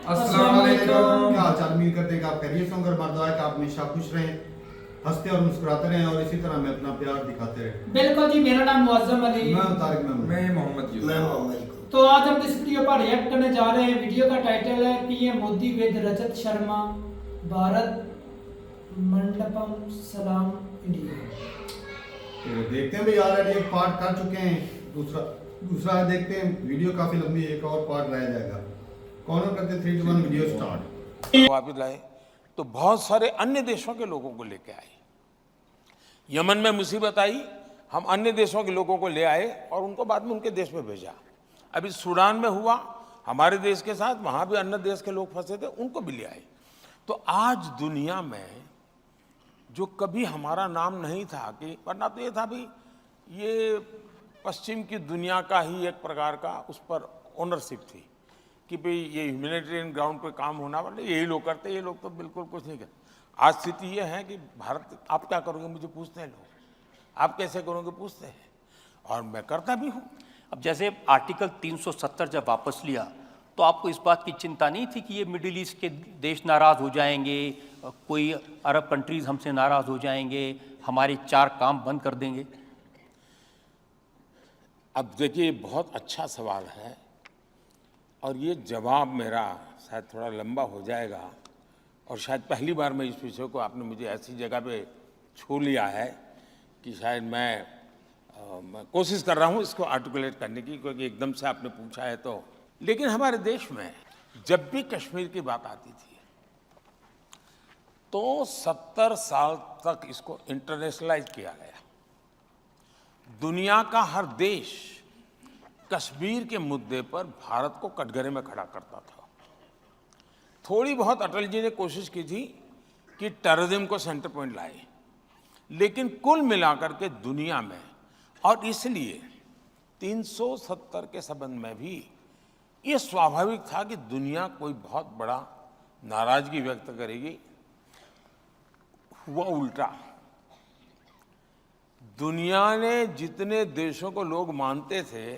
अस्सलाम वालेकुम। क्या हाल चाल? उम्मीद करते हैं कि आप खैरियत से होंगे। मर्द है कि आप हमेशा खुश रहें, हंसते और मुस्कुराते रहें और इसी तरह हमें अपना प्यार दिखाते रहें। बिल्कुल जी, मेरा नाम मुअज्जम अली। मैं तारिक महमूद। मैं मोहम्मद यूसुफ। तो आज हम इस वीडियो पर रिएक्ट करने जा रहे हैं। वीडियो का टाइटल है पीएम मोदी विद रजत शर्मा भारत मंडपम सलाम इंडिया। तो देखते हैं भाई, ऑलरेडी एक पार्ट कर चुके हैं, दूसरा देखते हैं। वीडियो काफी लंबी है, एक और पार्ट रह जाएगा। कौन करते 3 2 1 वीडियो स्टार्ट। वापिस लाए तो बहुत सारे अन्य देशों के लोगों को लेके आए। यमन में मुसीबत आई, हम अन्य देशों के लोगों को ले आए और उनको बाद में उनके देश में भेजा। अभी सूडान में हुआ हमारे देश के साथ, वहां भी अन्य देश के लोग फंसे थे, उनको भी ले आए। तो आज दुनिया में जो कभी हमारा नाम नहीं था, कि वरना तो ये था भी ये पश्चिम की दुनिया का ही एक प्रकार का उस पर ओनरशिप थी कि भाई ये ह्यूमैनिटेरियन ग्राउंड पे काम होना वाले यही लोग करते, ये लोग तो बिल्कुल कुछ नहीं करते। आज स्थिति ये है कि भारत, आप क्या करोगे मुझे पूछते हैं लोग, आप कैसे करोगे पूछते हैं, और मैं करता भी हूँ। अब जैसे आर्टिकल 370 जब वापस लिया तो आपको इस बात की चिंता नहीं थी कि ये मिडिल ईस्ट के देश नाराज़ हो जाएंगे, कोई अरब कंट्रीज़ हमसे नाराज़ हो जाएंगे, हमारे 4 काम बंद कर देंगे? अब देखिए, बहुत अच्छा सवाल है और ये जवाब मेरा शायद थोड़ा लंबा हो जाएगा और शायद पहली बार मैं इस विषय को आपने मुझे ऐसी जगह पे छू लिया है कि शायद मैं कोशिश कर रहा हूँ इसको आर्टिकुलेट करने की, क्योंकि एकदम से आपने पूछा है तो। लेकिन हमारे देश में जब भी कश्मीर की बात आती थी तो 70 साल तक इसको इंटरनेशनलाइज किया गया। दुनिया का हर देश कश्मीर के मुद्दे पर भारत को कटघरे में खड़ा करता था। थोड़ी बहुत अटल जी ने कोशिश की थी कि टेररिज्म को सेंटर पॉइंट लाए, लेकिन कुल मिलाकर के दुनिया में, और इसलिए 370 के संबंध में भी ये स्वाभाविक था कि दुनिया कोई बहुत बड़ा नाराजगी व्यक्त करेगी। हुआ उल्टा। दुनिया ने जितने देशों को लोग मानते थे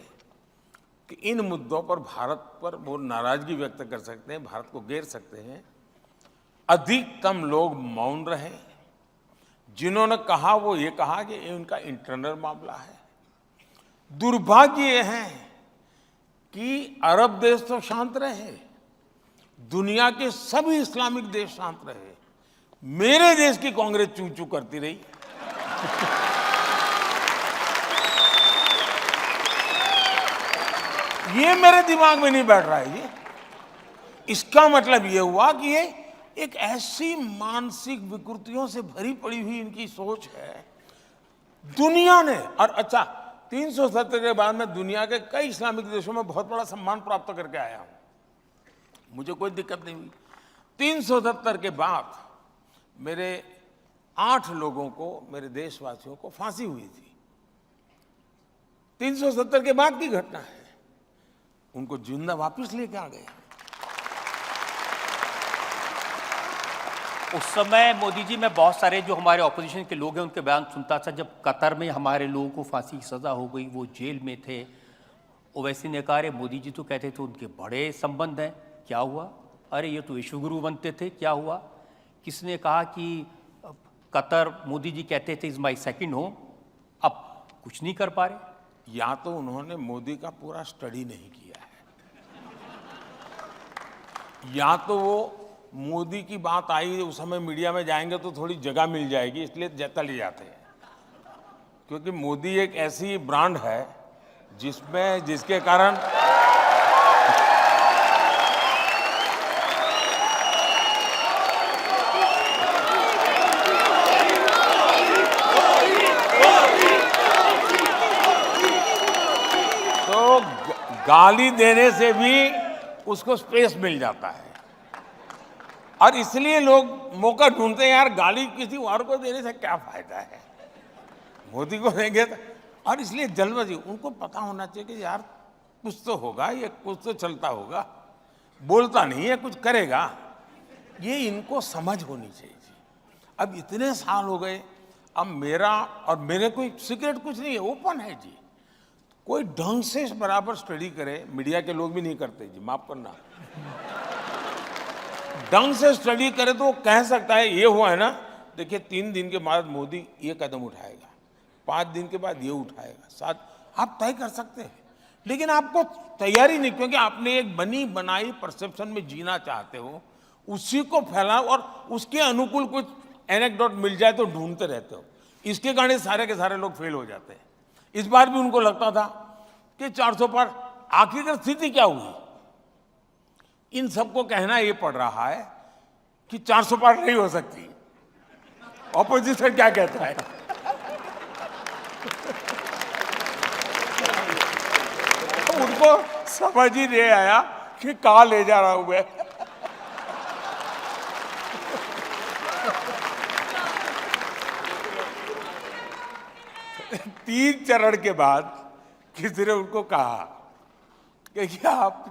कि इन मुद्दों पर भारत पर वो नाराजगी व्यक्त कर सकते हैं, भारत को घेर सकते हैं, अधिकतम लोग मौन रहे। जिन्होंने कहा वो ये कहा कि ये उनका इंटरनल मामला है। दुर्भाग्य ये है कि अरब देश तो शांत रहे, दुनिया के सभी इस्लामिक देश शांत रहे, मेरे देश की कांग्रेस चू चू करती रही। ये मेरे दिमाग में नहीं बैठ रहा है ये। इसका मतलब ये हुआ कि ये एक ऐसी मानसिक विकृतियों से भरी पड़ी हुई इनकी सोच है दुनिया ने। और अच्छा, 370 के बाद में दुनिया के कई इस्लामिक देशों में बहुत बड़ा सम्मान प्राप्त करके आया हूं, मुझे कोई दिक्कत नहीं हुई। 370 के बाद मेरे 8 लोगों को, मेरे देशवासियों को फांसी हुई थी। 370 के बाद की घटना है, उनको जिंदा वापस लेके आ गए। उस समय मोदी जी, मैं बहुत सारे जो हमारे ऑपोजिशन के लोग हैं उनके बयान सुनता था। जब कतर में हमारे लोगों को फांसी की सज़ा हो गई, वो जेल में थे, ओवैसी ने कहा अरे मोदी जी तो कहते थे उनके बड़े संबंध हैं, क्या हुआ? अरे ये तो विश्वगुरु बनते थे, क्या हुआ? किसने कहा कि कतर, मोदी जी कहते थे इज़ माई सेकेंड होम, अब कुछ नहीं कर पा रहे। या तो उन्होंने मोदी का पूरा स्टडी नहीं किया है, या तो वो मोदी की बात आई उस समय मीडिया में जाएंगे तो थोड़ी जगह मिल जाएगी इसलिए चले जाते हैं। क्योंकि मोदी एक ऐसी ब्रांड है जिसके कारण तो गाली देने से भी उसको स्पेस मिल जाता है, और इसलिए लोग मौका ढूंढते हैं यार गाली किसी और को देने से क्या फायदा है, मोदी को देंगे तो। और इसलिए जल्दबाजी, उनको पता होना चाहिए कि यार कुछ तो होगा, ये कुछ तो चलता होगा, बोलता नहीं है कुछ करेगा, ये इनको समझ होनी चाहिए जी। अब इतने साल हो गए, अब मेरा और मेरे कोई सीक्रेट कुछ नहीं है, ओपन है जी। कोई ढंग से बराबर स्टडी करे, मीडिया के लोग भी नहीं करते जी, माफ करना। ढंग से स्टडी करे तो वो कह सकता है ये हुआ है ना, देखिए 3 दिन के बाद मोदी ये कदम उठाएगा, 5 दिन के बाद ये उठाएगा, 7 आप तय कर सकते हैं। लेकिन आपको तैयारी नहीं, क्योंकि आपने एक बनी बनाई परसेप्शन में जीना चाहते हो, उसी को फैलाओ और उसके अनुकूल कुछ एनेक्डोट मिल जाए तो ढूंढते रहते हो। इसके कारण सारे के सारे लोग फेल हो जाते हैं। इस बार भी उनको लगता था कि 400 पार, आखिरकार स्थिति क्या हुई? इन सबको कहना ये पड़ रहा है कि 400 पार नहीं हो सकती। ऑपोजिशन क्या कहता है? उनको समझ ही नहीं आया कि कहां ले जा रहा हूं मैं। तीन चरण के बाद किसी ने उनको कहा कि क्या आप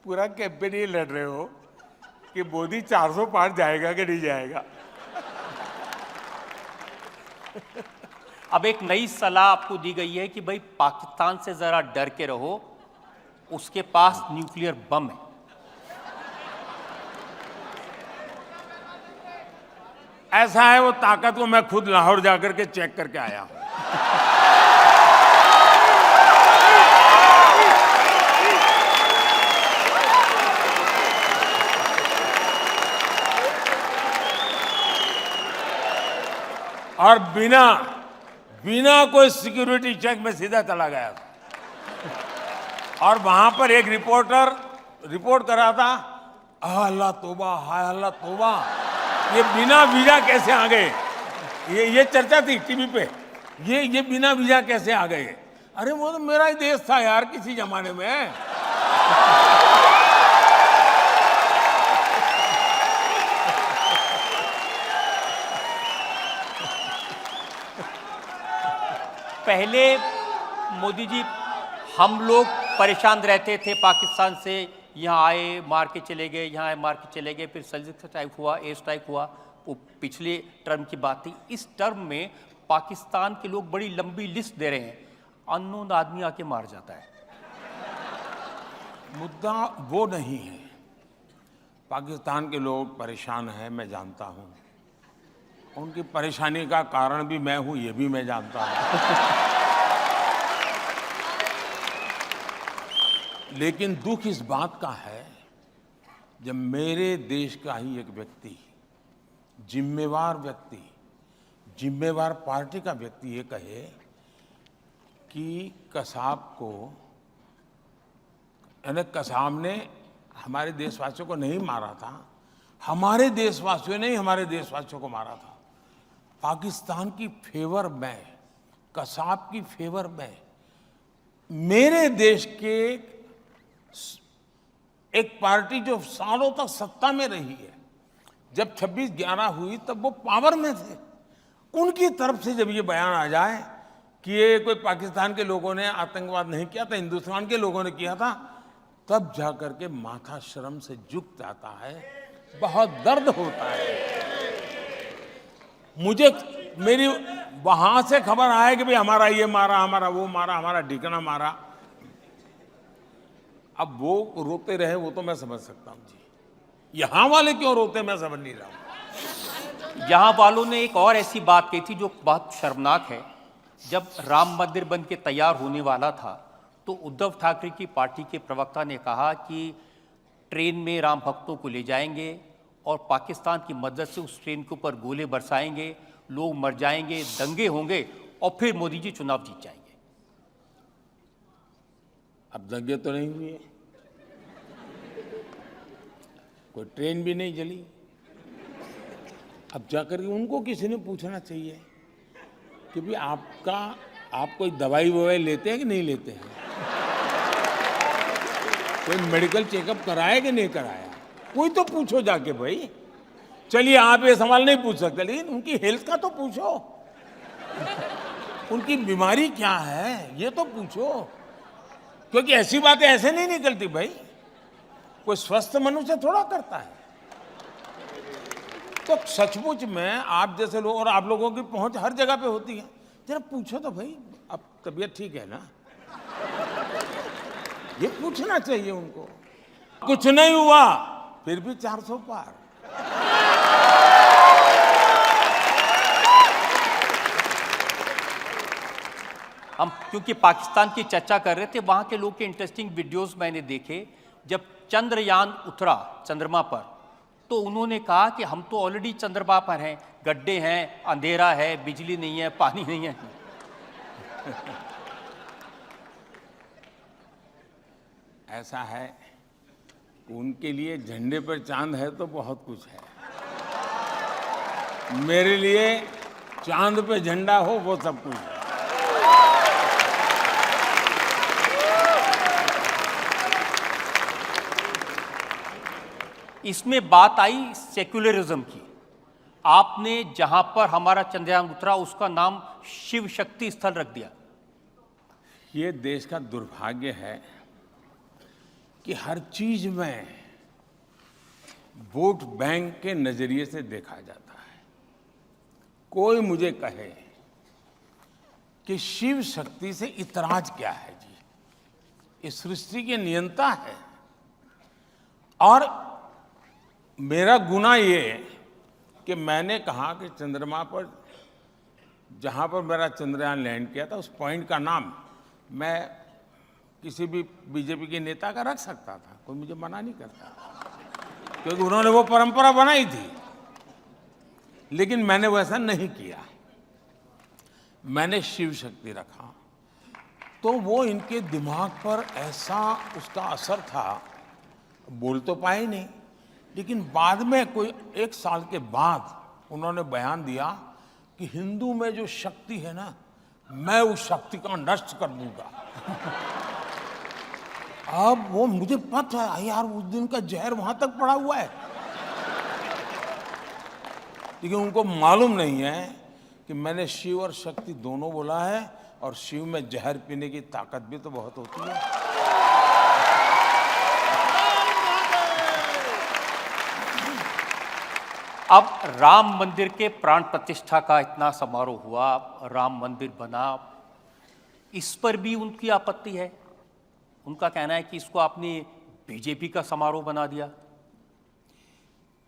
पूरा कैंपेन ही लड़ रहे हो कि मोदी 400 पार जाएगा कि नहीं जाएगा? अब एक नई सलाह आपको दी गई है कि भाई पाकिस्तान से जरा डर के रहो, उसके पास न्यूक्लियर बम है। ऐसा है, वो ताकत को मैं खुद लाहौर जाकर के चेक करके आया हूं। और बिना कोई सिक्योरिटी चेक में सीधा चला गया था। और वहां पर एक रिपोर्टर रिपोर्ट कर रहा था, अल्लाह तौबा, हाय अल्लाह तौबा, ये बिना वीजा कैसे आ गए? ये चर्चा थी टीवी पे, ये बिना वीजा कैसे आ गए? अरे वो तो मेरा ही देश था यार किसी जमाने में। पहले मोदी जी हम लोग परेशान रहते थे पाकिस्तान से, यहाँ आए मार के चले गए, यहाँ आए मार के चले गए, फिर सर्जिकल स्ट्राइक हुआ, एयर स्ट्राइक हुआ, वो पिछले टर्म की बात थी। इस टर्म में पाकिस्तान के लोग बड़ी लंबी लिस्ट दे रहे हैं, अननोन आदमी आके मार जाता है। मुद्दा वो नहीं है। पाकिस्तान के लोग परेशान हैं, मैं जानता हूं। उनकी परेशानी का कारण भी मैं हूं, ये भी मैं जानता हूं। लेकिन दुख इस बात का है, जब मेरे देश का ही एक व्यक्ति, जिम्मेवार व्यक्ति, जिम्मेवार पार्टी का व्यक्ति ये कहे कि कसाब को, यानी कसाब ने हमारे देशवासियों को नहीं मारा था, हमारे देशवासियों ने ही हमारे देशवासियों को मारा था। पाकिस्तान की फेवर में, कसाब की फेवर में, मेरे देश के एक पार्टी जो सालों तक सत्ता में रही है, जब 26/11 हुई तब वो पावर में थे, उनकी तरफ से जब ये बयान आ जाए कि ये कोई पाकिस्तान के लोगों ने आतंकवाद नहीं किया था, हिंदुस्तान के लोगों ने किया था, तब जाकर के माथा शर्म से झुक जाता है, बहुत दर्द होता है। मुझे मेरी वहां से खबर आए कि भाई हमारा ये मारा, हमारा वो मारा, हमारा ठिकाना मारा। अब वो रोते रहे वो तो मैं समझ सकता हूं जी, यहां वाले क्यों रोते मैं समझ नहीं रहा हूं। यहाँ वालों ने एक और ऐसी बात कही थी जो बहुत शर्मनाक है। जब राम मंदिर बन के तैयार होने वाला था तो उद्धव ठाकरे की पार्टी के प्रवक्ता ने कहा कि ट्रेन में राम भक्तों को ले जाएंगे और पाकिस्तान की मदद से उस ट्रेन के ऊपर गोले बरसाएंगे, लोग मर जाएंगे, दंगे होंगे और फिर मोदी जी चुनाव जीत जाएंगे। अब दंगे तो नहीं हुए, कोई ट्रेन भी नहीं चली। अब जाकर के उनको किसी ने पूछना चाहिए कि भाई आप कोई दवाई ववाई लेते हैं कि नहीं लेते हैं, कोई मेडिकल चेकअप कराया कि नहीं कराया, कोई तो पूछो जाके भाई। चलिए आप ये सवाल नहीं पूछ सकते, लेकिन उनकी हेल्थ का तो पूछो, उनकी बीमारी क्या है ये तो पूछो, क्योंकि ऐसी बातें ऐसे नहीं निकलती भाई, कोई स्वस्थ मनुष्य थोड़ा करता है। तो सचमुच में आप जैसे लोग और आप लोगों की पहुंच हर जगह पे होती है, जरा पूछो तो भाई अब तबीयत ठीक है ना, ये पूछना चाहिए उनको। कुछ नहीं हुआ फिर भी 400 पार। हम क्योंकि पाकिस्तान की चर्चा कर रहे थे, वहाँ के लोग के इंटरेस्टिंग वीडियोस मैंने देखे। जब चंद्रयान उतरा चंद्रमा पर, तो उन्होंने कहा कि हम तो ऑलरेडी चंद्रमा पर हैं, गड्ढे हैं, अंधेरा है, बिजली नहीं है, पानी नहीं है। ऐसा है, उनके लिए झंडे पर चांद है तो बहुत कुछ है। मेरे लिए चांद पे झंडा हो वो सब कुछ है। इसमें बात आई सेक्युलरिज्म की। आपने जहां पर हमारा चंद्रयान उतरा उसका नाम शिव शक्ति स्थल रख दिया। ये देश का दुर्भाग्य है कि हर चीज में वोट बैंक के नजरिए से देखा जाता है। कोई मुझे कहे कि शिव शक्ति से इतराज क्या है जी, इस सृष्टि के नियंता है। और मेरा गुनाह ये कि मैंने कहा कि चंद्रमा पर जहां पर मेरा चंद्रयान लैंड किया था उस पॉइंट का नाम मैं किसी भी बीजेपी के नेता का रख सकता था, कोई मुझे मना नहीं करता, क्योंकि उन्होंने वो परंपरा बनाई थी। लेकिन मैंने वैसा नहीं किया, मैंने शिव शक्ति रखा। तो वो इनके दिमाग पर ऐसा उसका असर था, बोल तो पाए नहीं, लेकिन बाद में कोई 1 साल के बाद उन्होंने बयान दिया कि हिंदू में जो शक्ति है ना, मैं उस शक्ति को नष्ट कर दूंगा। अब वो मुझे पता है यार, उस दिन का जहर वहां तक पड़ा हुआ है, लेकिन उनको मालूम नहीं है कि मैंने शिव और शक्ति दोनों बोला है, और शिव में जहर पीने की ताकत भी तो बहुत होती है। अब राम मंदिर के प्राण प्रतिष्ठा का इतना समारोह हुआ, राम मंदिर बना, इस पर भी उनकी आपत्ति है। उनका कहना है कि इसको आपने बीजेपी का समारोह बना दिया।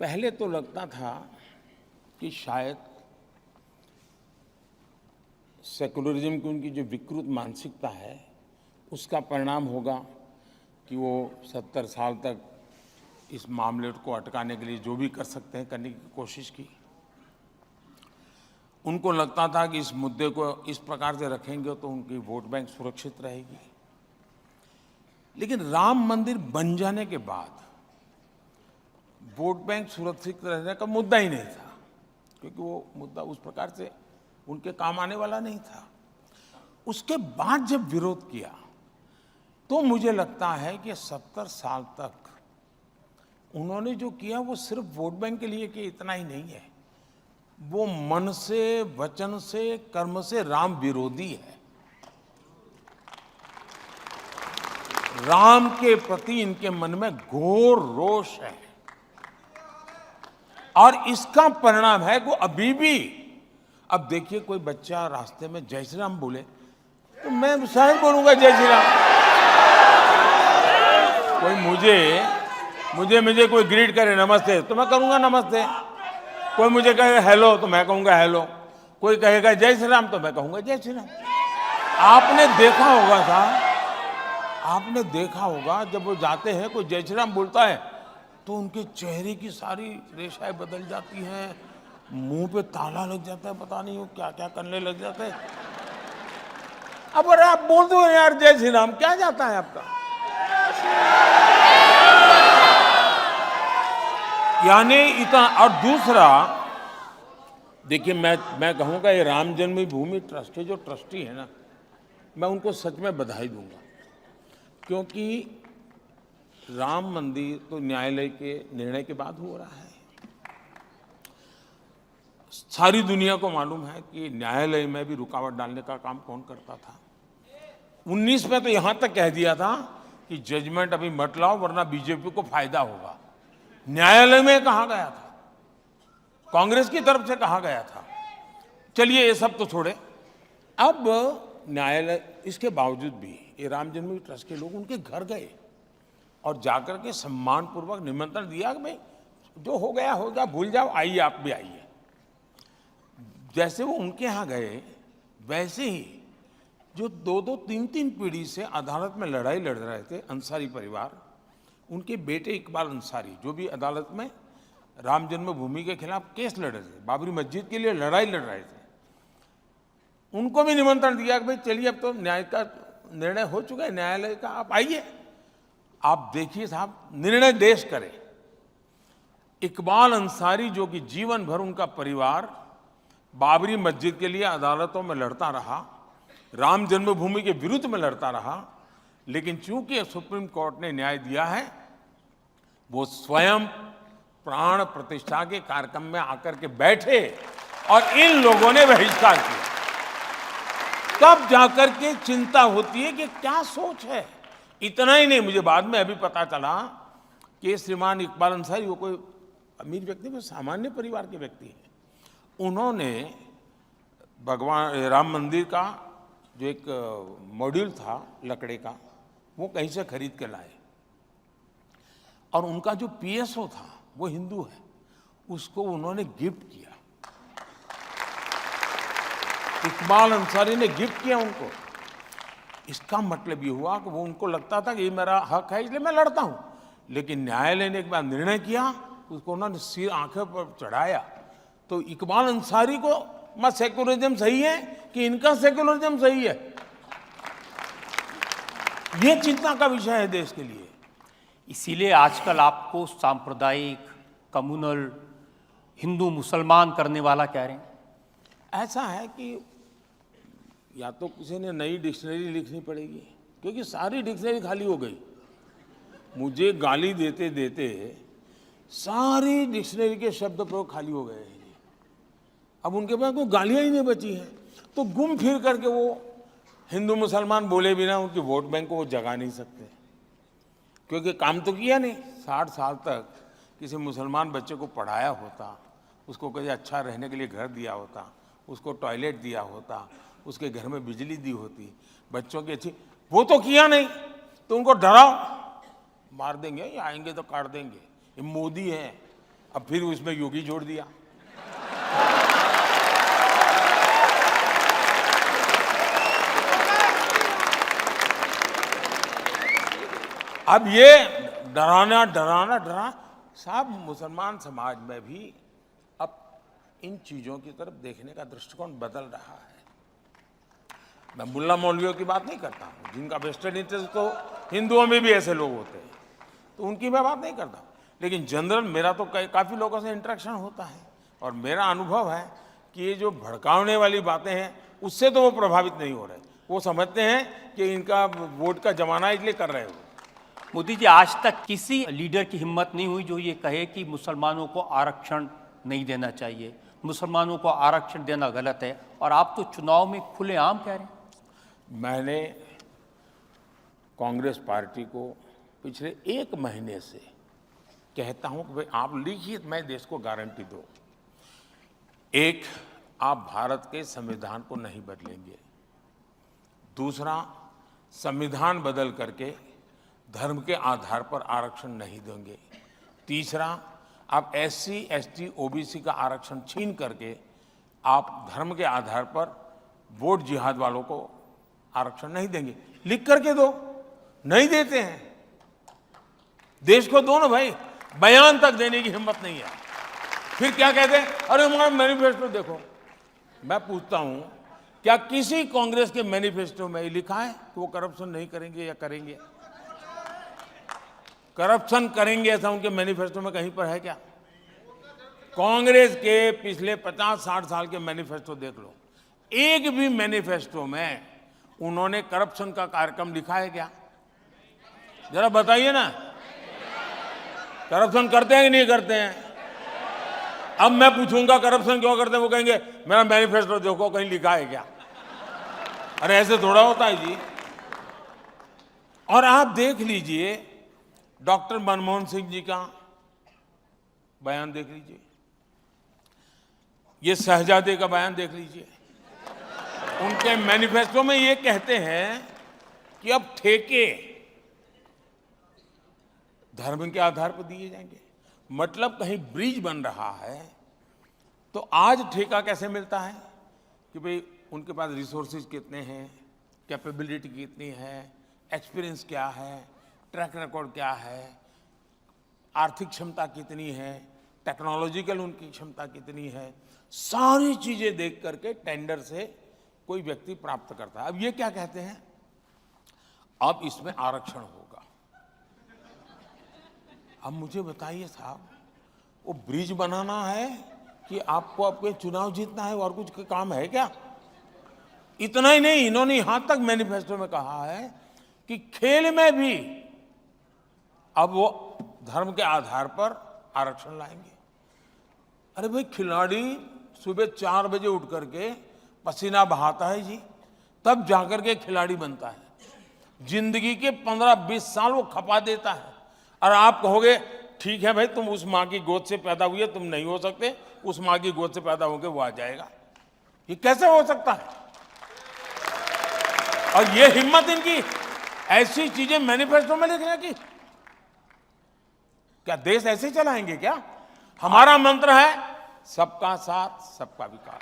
पहले तो लगता था कि शायद सेकुलरिज्म की उनकी जो विकृत मानसिकता है उसका परिणाम होगा कि वो 70 साल तक इस मामले को अटकाने के लिए जो भी कर सकते हैं करने की कोशिश की। उनको लगता था कि इस मुद्दे को इस प्रकार से रखेंगे तो उनकी वोट बैंक सुरक्षित रहेगी। लेकिन राम मंदिर बन जाने के बाद वोट बैंक सुरक्षित रहने का मुद्दा ही नहीं था, क्योंकि वो मुद्दा उस प्रकार से उनके काम आने वाला नहीं था। उसके बाद जब विरोध किया तो मुझे लगता है कि 70 साल तक उन्होंने जो किया वो सिर्फ वोट बैंक के लिए किया, इतना ही नहीं है, वो मन से, वचन से, कर्म से राम विरोधी है। राम के प्रति इनके मन में घोर रोष है, और इसका परिणाम है कि अभी भी, अब देखिए कोई बच्चा रास्ते में जय श्री राम बोले तो मैं शायद बोलूंगा जय श्री राम। कोई मुझे कोई ग्रीट करे नमस्ते तो मैं करूंगा नमस्ते, कोई मुझे कहे हेलो तो मैं कहूंगा हेलो, कोई कहेगा जय श्री राम तो मैं कहूंगा जय श्री राम। आपने देखा होगा जब वो जाते हैं कोई जय श्री राम बोलता है तो उनके चेहरे की सारी रेखाएं बदल जाती हैं, मुंह पे ताला लग जाता है, पता नहीं वो क्या क्या करने लग जाते हैं। अब अरे आप बोल दो यार जय श्री राम, क्या जाता है आपका। यानी इतना। और दूसरा देखिए, मैं कहूँगा ये राम जन्मभूमि ट्रस्ट के जो ट्रस्टी है ना, मैं उनको सच में बधाई दूंगा, क्योंकि राम मंदिर तो न्यायालय के निर्णय के बाद हो रहा है। सारी दुनिया को मालूम है कि न्यायालय में भी रुकावट डालने का काम कौन करता था। 19 में तो यहां तक कह दिया था कि जजमेंट अभी मत लाओ वरना बीजेपी को फायदा होगा। न्यायालय में कहा गया था, कांग्रेस की तरफ से कहा गया था। चलिए ये सब तो छोड़े, अब न्यायालय, इसके बावजूद भी ये राम जन्मभूमि ट्रस्ट के लोग उनके घर गए और जाकर के सम्मानपूर्वक निमंत्रण दिया कि भाई जो हो गया, भूल जाओ, आइए आप भी आइए। जैसे वो उनके यहाँ गए वैसे ही जो 2-2, 3-3 पीढ़ी से अदालत में लड़ाई लड़ रहे थे, अंसारी परिवार, उनके बेटे इकबाल अंसारी जो भी अदालत में राम जन्मभूमि के खिलाफ केस लड़ रहे थे, बाबरी मस्जिद के लिए लड़ाई लड़ रहे थे, उनको भी निमंत्रण दिया कि भाई चलिए अब तो न्याय का निर्णय हो चुका है, न्यायालय का आप आइए, आप देखिए साहब, निर्णय देश करे। इकबाल अंसारी जो कि जीवन भर उनका परिवार बाबरी मस्जिद के लिए अदालतों में लड़ता रहा, राम जन्मभूमि के विरुद्ध में लड़ता रहा, लेकिन चूंकि सुप्रीम कोर्ट ने न्याय दिया है, वो स्वयं प्राण प्रतिष्ठा के कार्यक्रम में आकर के बैठे और इन लोगों ने बहिष्कार किया। तब जाकर के चिंता होती है कि क्या सोच है। इतना ही नहीं, मुझे बाद में अभी पता चला कि श्रीमान इकबाल अंसारी वो कोई अमीर व्यक्ति, वो सामान्य परिवार के व्यक्ति हैं। उन्होंने भगवान राम मंदिर का जो एक मॉड्यूल था लकड़े का, वो कहीं से खरीद के लाए और उनका जो पीएसओ था वो हिंदू है, उसको उन्होंने गिफ्ट किया। इकबाल अंसारी ने गिफ्ट किया उनको। इसका मतलब ये हुआ कि वो उनको लगता था कि ये मेरा हक है इसलिए मैं लड़ता हूं, लेकिन न्यायालय ने एक बार निर्णय किया, उसको उन्होंने सिर आंखें पर चढ़ाया। तो इकबाल अंसारी को मैं सेकुलरिज्म सही है कि इनका सेकुलरिज्म सही है, ये चिंता का विषय है देश के लिए। इसीलिए आजकल आपको सांप्रदायिक, कम्युनल, हिंदू मुसलमान करने वाला कह रहे हैं। ऐसा है कि या तो किसी ने नई डिक्शनरी लिखनी पड़ेगी, क्योंकि सारी डिक्शनरी खाली हो गई। मुझे गाली देते देते सारी डिक्शनरी के शब्द प्रयोग खाली हो गए हैं। अब उनके पास कोई गालियां ही नहीं बची हैं, तो घूम फिर करके वो हिंदू मुसलमान बोले बिना उनकी वोट बैंक को वो जगा नहीं सकते, क्योंकि काम तो किया नहीं। 60 साल तक किसी मुसलमान बच्चे को पढ़ाया होता, उसको कहीं अच्छा रहने के लिए घर दिया होता, उसको टॉयलेट दिया होता, उसके घर में बिजली दी होती, बच्चों की अच्छी, वो तो किया नहीं। तो उनको डराओ, मार देंगे, ये आएंगे तो काट देंगे, ये मोदी है। अब फिर उसमें योगी जोड़ दिया। अब ये डराना साहब, मुसलमान समाज में भी अब इन चीजों की तरफ देखने का दृष्टिकोण बदल रहा है। मैं मुल्ला मौलवियों की बात नहीं करता हूँ, जिनका वेस्टेड इंटरेस्ट, तो हिंदुओं में भी ऐसे लोग होते हैं, तो उनकी मैं बात नहीं करता। लेकिन जनरल मेरा तो काफ़ी लोगों से इंटरेक्शन होता है और मेरा अनुभव है कि ये जो भड़काने वाली बातें हैं उससे तो वो प्रभावित नहीं हो रहे। वो समझते हैं कि इनका वोट का जमाना इसलिए कर रहे हो। मोदी जी, आज तक किसी लीडर की हिम्मत नहीं हुई जो ये कहे कि मुसलमानों को आरक्षण नहीं देना चाहिए, मुसलमानों को आरक्षण देना गलत है, और आप तो चुनाव में खुलेआम कह रहे हैं। मैंने कांग्रेस पार्टी को पिछले 1 महीने से कहता हूं कि भाई आप लिखिए, मैं देश को गारंटी दो। एक, आप भारत के संविधान को नहीं बदलेंगे। दूसरा, संविधान बदल करके धर्म के आधार पर आरक्षण नहीं देंगे। तीसरा, आप SC, ST, OBC का आरक्षण छीन करके आप धर्म के आधार पर वोट जिहाद वालों को आरक्षण नहीं देंगे। लिख करके दो, नहीं देते हैं। देश को दो ना भाई, बयान तक देने की हिम्मत नहीं है। फिर क्या कहते हैं, अरे हमारा मैनिफेस्टो देखो। मैं पूछता हूं, क्या किसी कांग्रेस के मैनिफेस्टो में लिखा है कि वो करप्शन नहीं करेंगे या करेंगे? करप्शन करेंगे ऐसा उनके मैनिफेस्टो में कहीं पर है क्या? कांग्रेस के पिछले 50-60 साल के मैनिफेस्टो देख लो, एक भी मैनिफेस्टो में उन्होंने करप्शन का कार्यक्रम लिखा है क्या? जरा बताइए ना, करप्शन करते हैं कि नहीं करते हैं? अब मैं पूछूंगा करप्शन क्यों करते हैं, वो कहेंगे मेरा मैनिफेस्टो देखो कहीं लिखा है क्या? अरे ऐसे थोड़ा होता है जी। और आप देख लीजिए डॉक्टर मनमोहन सिंह जी का बयान देख लीजिए, ये शहजादे का बयान देख लीजिए। उनके मैनिफेस्टो में ये कहते हैं कि अब ठेके धर्म के आधार पर दिए जाएंगे। मतलब कहीं ब्रिज बन रहा है तो आज ठेका कैसे मिलता है कि भाई उनके पास रिसोर्सेज कितने हैं, कैपेबिलिटी कितनी है, एक्सपीरियंस क्या है, ट्रैक रिकॉर्ड क्या है, आर्थिक क्षमता कितनी है, टेक्नोलॉजिकल उनकी क्षमता कितनी है, सारी चीजें देख करके टेंडर से कोई व्यक्ति प्राप्त करता है। अब ये क्या कहते हैं, अब इसमें आरक्षण होगा। अब मुझे बताइए साहब, वो ब्रिज बनाना है कि आपको आपके चुनाव जीतना है और कुछ काम है क्या? इतना ही नहीं, इन्होंने यहां तक मैनिफेस्टो में कहा है कि खेल में भी अब वो धर्म के आधार पर आरक्षण लाएंगे। अरे भाई, खिलाड़ी सुबह 4 बजे उठ करके पसीना बहाता है जी, तब जाकर के खिलाड़ी बनता है। जिंदगी के 15-20 साल वो खपा देता है, और आप कहोगे ठीक है भाई, तुम उस माँ की गोद से पैदा हुए, तुम नहीं हो सकते, उस माँ की गोद से पैदा होकर वो आ जाएगा। ये कैसे हो सकता है? और ये हिम्मत इनकी ऐसी चीजें मैनिफेस्टो में लिखने की। क्या देश ऐसे चलाएंगे क्या? हमारा मंत्र है सबका साथ सबका विकास।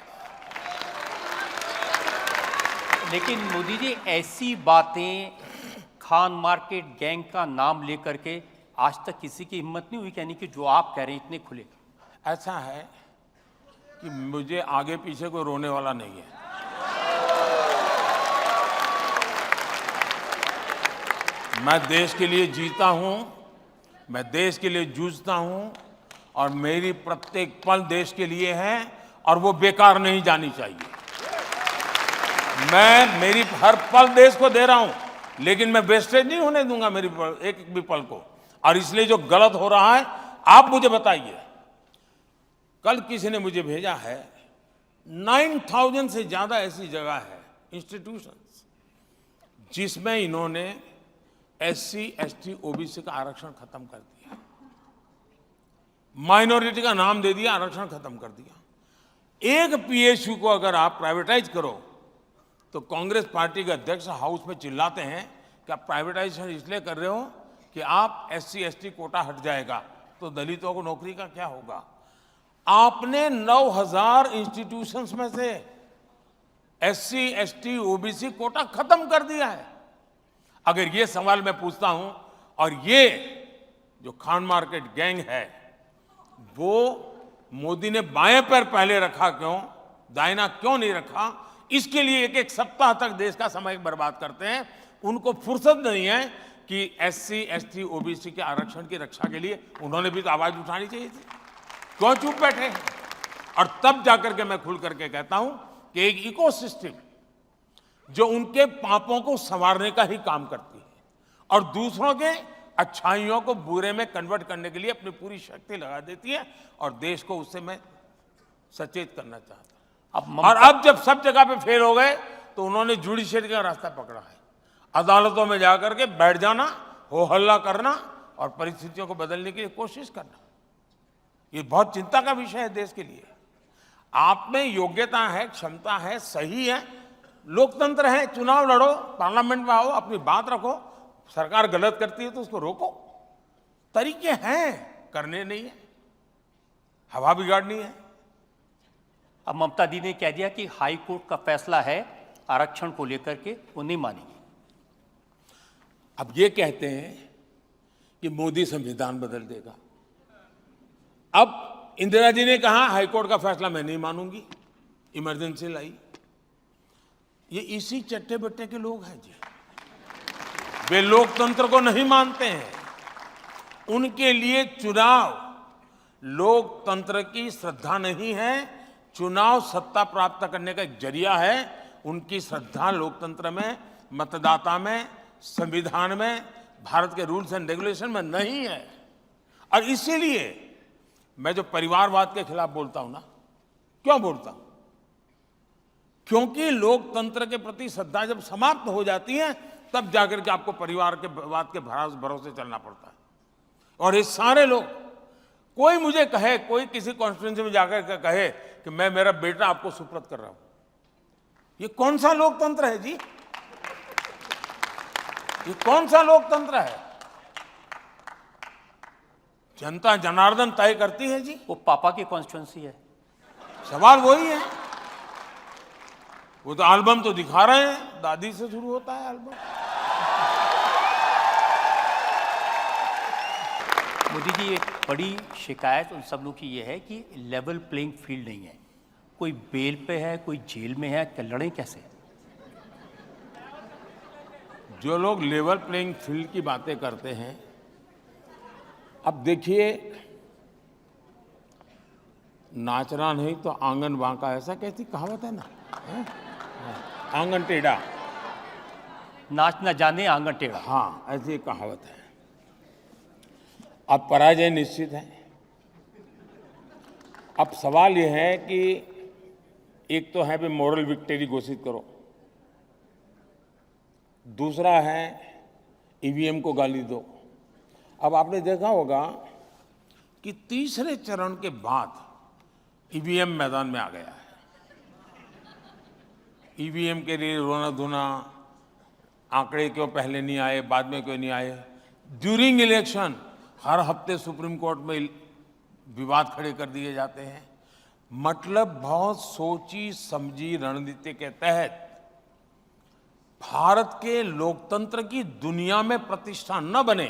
लेकिन मोदी जी, ऐसी बातें खान मार्केट गैंग का नाम लेकर के आज तक किसी की हिम्मत नहीं हुई कहने की, जो आप कह रहे हैं इतने खुले। ऐसा है कि मुझे आगे पीछे कोई रोने वाला नहीं है। मैं देश के लिए जीता हूं, मैं देश के लिए जूझता हूं, और मेरी प्रत्येक पल देश के लिए है, और वो बेकार नहीं जानी चाहिए। मैं मेरी हर पल देश को दे रहा हूं, लेकिन मैं वेस्टेज नहीं होने दूंगा मेरी एक भी पल को। और इसलिए जो गलत हो रहा है, आप मुझे बताइए। कल किसी ने मुझे भेजा है 9000 से ज्यादा ऐसी जगह है, इंस्टीट्यूशंस, जिसमें इन्होंने SC, ST, OBC का आरक्षण खत्म कर दिया, माइनॉरिटी का नाम दे दिया, आरक्षण खत्म कर दिया। एक PSU को अगर आप प्राइवेटाइज करो तो कांग्रेस पार्टी के अध्यक्ष हाउस में चिल्लाते हैं कि आप प्राइवेटाइजेशन इसलिए कर रहे हो कि आप SC, ST कोटा हट जाएगा तो दलितों को नौकरी का क्या होगा। आपने 9000 इंस्टीट्यूशंस में से SC, ST, OBC कोटा खत्म कर दिया है। अगर ये सवाल मैं पूछता हूं, और ये जो खान मार्केट गैंग है, वो मोदी ने बाएं पैर पहले रखा क्यों, दाहिना क्यों नहीं रखा, इसके लिए एक सप्ताह तक देश का समय बर्बाद करते हैं। उनको फुर्सत नहीं है कि SC, ST, OBC के आरक्षण की रक्षा के लिए उन्होंने भी तो आवाज उठानी चाहिए थी। क्यों चुप बैठे? और तब जाकर के मैं खुल करके कहता हूं कि एक इकोसिस्टम जो उनके पापों को संवारने का ही काम करती है, और दूसरों के अच्छाइयों को बुरे में कन्वर्ट करने के लिए अपनी पूरी शक्ति लगा देती है, और देश को उससे मैं सचेत करना चाहता हूं। और अब जब सब जगह पे फेल हो गए, तो उन्होंने जुडिशरी का रास्ता पकड़ा है, अदालतों में जाकर के बैठ जाना, हो हल्ला करना, और परिस्थितियों को बदलने के लिए कोशिश करना। ये बहुत चिंता का विषय है देश के लिए। आप में योग्यता है, क्षमता है, सही है, लोकतंत्र है, चुनाव लड़ो, पार्लियामेंट में आओ, अपनी बात रखो, सरकार गलत करती है तो उसको रोको। तरीके हैं, करने नहीं है, हवा बिगाड़नी है। अब ममता दी ने कह दिया कि हाई कोर्ट का फैसला है आरक्षण को लेकर के, वो नहीं मानेगी। अब ये कहते हैं कि मोदी संविधान बदल देगा। अब इंदिरा जी ने कहा हाईकोर्ट का फैसला मैं नहीं मानूंगी, इमरजेंसी लाई। ये इसी चट्टे बट्टे के लोग हैं जी, वे लोकतंत्र को नहीं मानते हैं। उनके लिए चुनाव लोकतंत्र की श्रद्धा नहीं है, चुनाव सत्ता प्राप्त करने का एक जरिया है। उनकी श्रद्धा लोकतंत्र में, मतदाता में, संविधान में, भारत के रूल्स एंड रेगुलेशन में नहीं है। और इसीलिए मैं जो परिवारवाद के खिलाफ बोलता हूं ना, क्यों बोलता हूं? क्योंकि लोकतंत्र के प्रति श्रद्धा जब समाप्त हो जाती है, तब जाकर के आपको परिवार के वाद के भरोसे चलना पड़ता है। और ये सारे लोग, कोई मुझे कहे, कोई किसी कॉन्स्टिट्यूएंसी में जाकर के कहे कि मैं मेरा बेटा आपको सुपुर्द कर रहा हूं, ये कौन सा लोकतंत्र है जी? ये कौन सा लोकतंत्र है? जनता जनार्दन तय करती है जी। वो पापा की कॉन्स्टिट्यूएंसी है। सवाल वही है। वो तो एल्बम तो दिखा रहे हैं, दादी से शुरू होता है एल्बम। मोदी जी, एक बड़ी शिकायत उन सब लोग की ये है कि लेवल प्लेइंग फील्ड नहीं है। कोई बेल पे है, कोई जेल में है, क्या लड़ें कैसे? जो लोग लेवल प्लेइंग फील्ड की बातें करते हैं, अब देखिए, नाचना नहीं तो आंगन बांका, ऐसा कैसी कहावत है ना, है? आंगन टेढ़ा। नाच न जाने आंगन टेढ़ा। हाँ, ऐसी एक कहावत है। अब पराजय निश्चित है। अब सवाल यह है कि एक तो है भी मॉरल विक्ट्री घोषित करो, दूसरा है ईवीएम को गाली दो। अब आपने देखा होगा कि तीसरे चरण के बाद ईवीएम मैदान में आ गया है। ईवीएम के लिए रोना धोना, आंकड़े क्यों पहले नहीं आए, बाद में क्यों नहीं आए, ड्यूरिंग इलेक्शन हर हफ्ते सुप्रीम कोर्ट में विवाद खड़े कर दिए जाते हैं। मतलब बहुत सोची समझी रणनीति के तहत भारत के लोकतंत्र की दुनिया में प्रतिष्ठा न बने।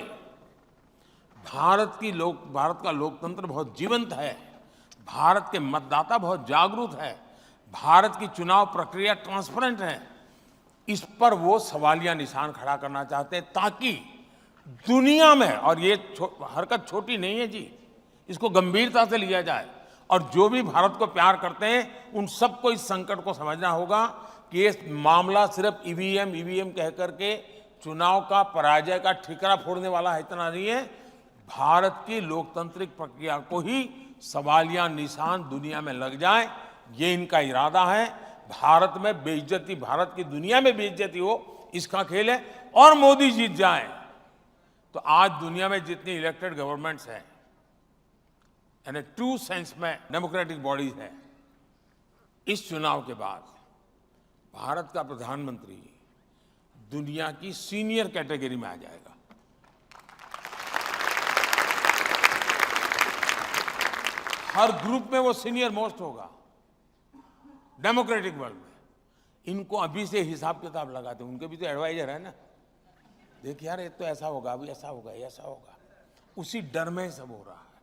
भारत का लोकतंत्र बहुत जीवंत है, भारत के मतदाता बहुत जागरूक है, भारत की चुनाव प्रक्रिया ट्रांसपेरेंट है। इस पर वो सवालिया निशान खड़ा करना चाहते हैं ताकि दुनिया में, और ये हरकत छोटी नहीं है जी, इसको गंभीरता से लिया जाए और जो भी भारत को प्यार करते हैं उन सबको इस संकट को समझना होगा कि ये मामला सिर्फ ईवीएम कह करके चुनाव का पराजय का ठिकरा फोड़ने वाला है, इतना नहीं है। भारत की लोकतांत्रिक प्रक्रिया को ही सवालिया निशान दुनिया में लग जाए, ये इनका इरादा है। भारत में बेइज्जती, भारत की दुनिया में बेइज्जती हो, इसका खेल है। और मोदी जीत जाए तो आज दुनिया में जितनी इलेक्टेड गवर्नमेंट्स हैं, यानी ट्रू सेंस में डेमोक्रेटिक बॉडीज हैं, इस चुनाव के बाद भारत का प्रधानमंत्री दुनिया की सीनियर कैटेगरी में आ जाएगा। हर ग्रुप में वो सीनियर मोस्ट होगा डेमोक्रेटिक वर्ल्ड में। इनको अभी से हिसाब किताब लगाते हैं, उनके भी तो एडवाइजर है ना, देखिए यार ये तो ऐसा होगा, अभी ऐसा होगा, ऐसा होगा, उसी डर में सब हो रहा है।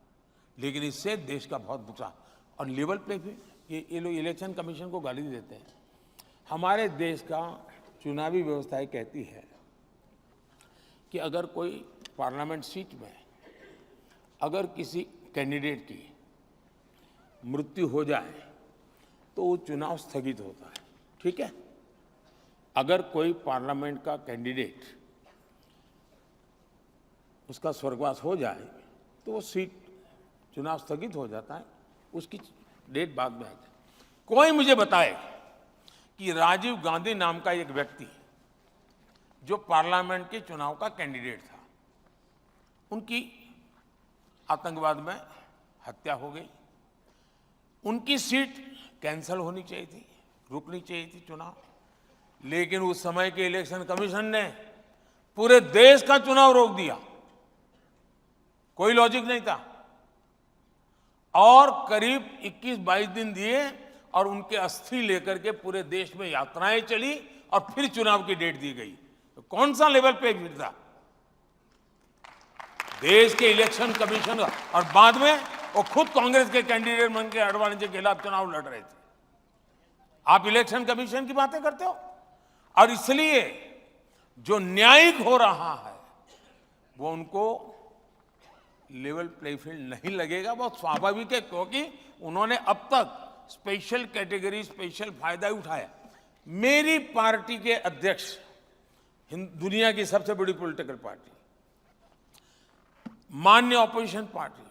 लेकिन इससे देश का बहुत नुकसान। और लेवल पे भी ये लोग इलेक्शन कमीशन को गाली देते हैं। हमारे देश का चुनावी व्यवस्था कहती है कि अगर कोई पार्लियामेंट सीट में अगर किसी कैंडिडेट की मृत्यु हो जाए तो वो चुनाव स्थगित होता है, ठीक है। अगर कोई पार्लियामेंट का कैंडिडेट उसका स्वर्गवास हो जाए तो वो सीट, चुनाव स्थगित हो जाता है, उसकी डेट बाद में आ जाए। कोई मुझे बताए कि राजीव गांधी नाम का एक व्यक्ति जो पार्लियामेंट के चुनाव का कैंडिडेट था, उनकी आतंकवाद में हत्या हो गई, उनकी सीट कैंसिल होनी चाहिए थी, रुकनी चाहिए थी चुनाव, लेकिन उस समय के इलेक्शन कमीशन ने पूरे देश का चुनाव रोक दिया, कोई लॉजिक नहीं था। और करीब 21-22 दिन दिए और उनके अस्थि लेकर के पूरे देश में यात्राएं चली और फिर चुनाव की डेट दी गई। तो कौन सा लेवल पे भीड़ था देश के इलेक्शन कमीशन? और बाद में वो खुद कांग्रेस के कैंडिडेट बन के अडवाणी के खिलाफ चुनाव लड़ रहे थे। आप इलेक्शन कमीशन की बातें करते हो। और इसलिए जो न्यायिक हो रहा है वो उनको लेवल प्ले फील्ड नहीं लगेगा। बहुत स्वाभाविक है, क्योंकि उन्होंने अब तक स्पेशल कैटेगरी, स्पेशल फायदा उठाया। मेरी पार्टी के अध्यक्ष, दुनिया की सबसे बड़ी पॉलिटिकल पार्टी, मान्य ऑपोजिशन पार्टी,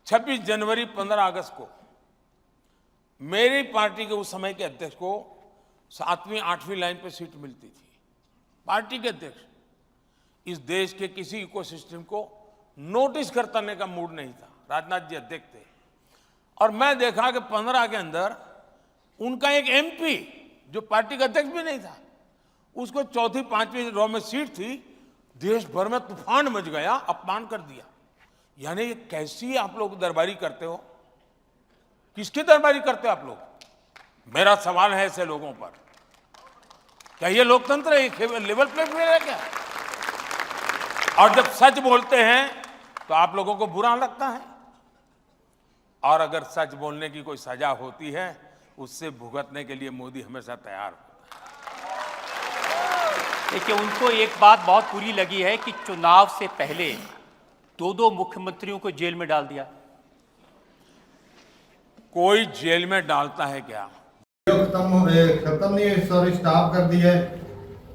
26 जनवरी 15 अगस्त को मेरी पार्टी के उस समय के अध्यक्ष को 7वीं 8वीं लाइन पर सीट मिलती थी। पार्टी के अध्यक्ष इस देश के किसी इकोसिस्टम को नोटिस करने का मूड नहीं था। राजनाथ जी अध्यक्ष थे और मैं देखा कि 15 के अंदर उनका एक एमपी जो पार्टी का अध्यक्ष भी नहीं था, उसको 4वीं 5वीं रो में सीट थी। देश भर में तूफान मच गया, अपमान कर दिया। यानी ये कैसी आप लोग दरबारी करते हो? किसकी दरबारी करते हो आप लोग? मेरा सवाल है ऐसे लोगों पर, क्या ये लोकतंत्र है? ये लेवल प्ले फिर है क्या? और जब सच बोलते हैं तो आप लोगों को बुरा लगता है, और अगर सच बोलने की कोई सजा होती है उससे भुगतने के लिए मोदी हमेशा तैयार होता है। देखिए, उनको एक बात बहुत बुरी लगी है कि चुनाव से पहले दो मुख्यमंत्रियों को जेल में डाल दिया। कोई जेल में डालता है क्या? खत्म नहीं, सॉरी स्टॉप कर दी है।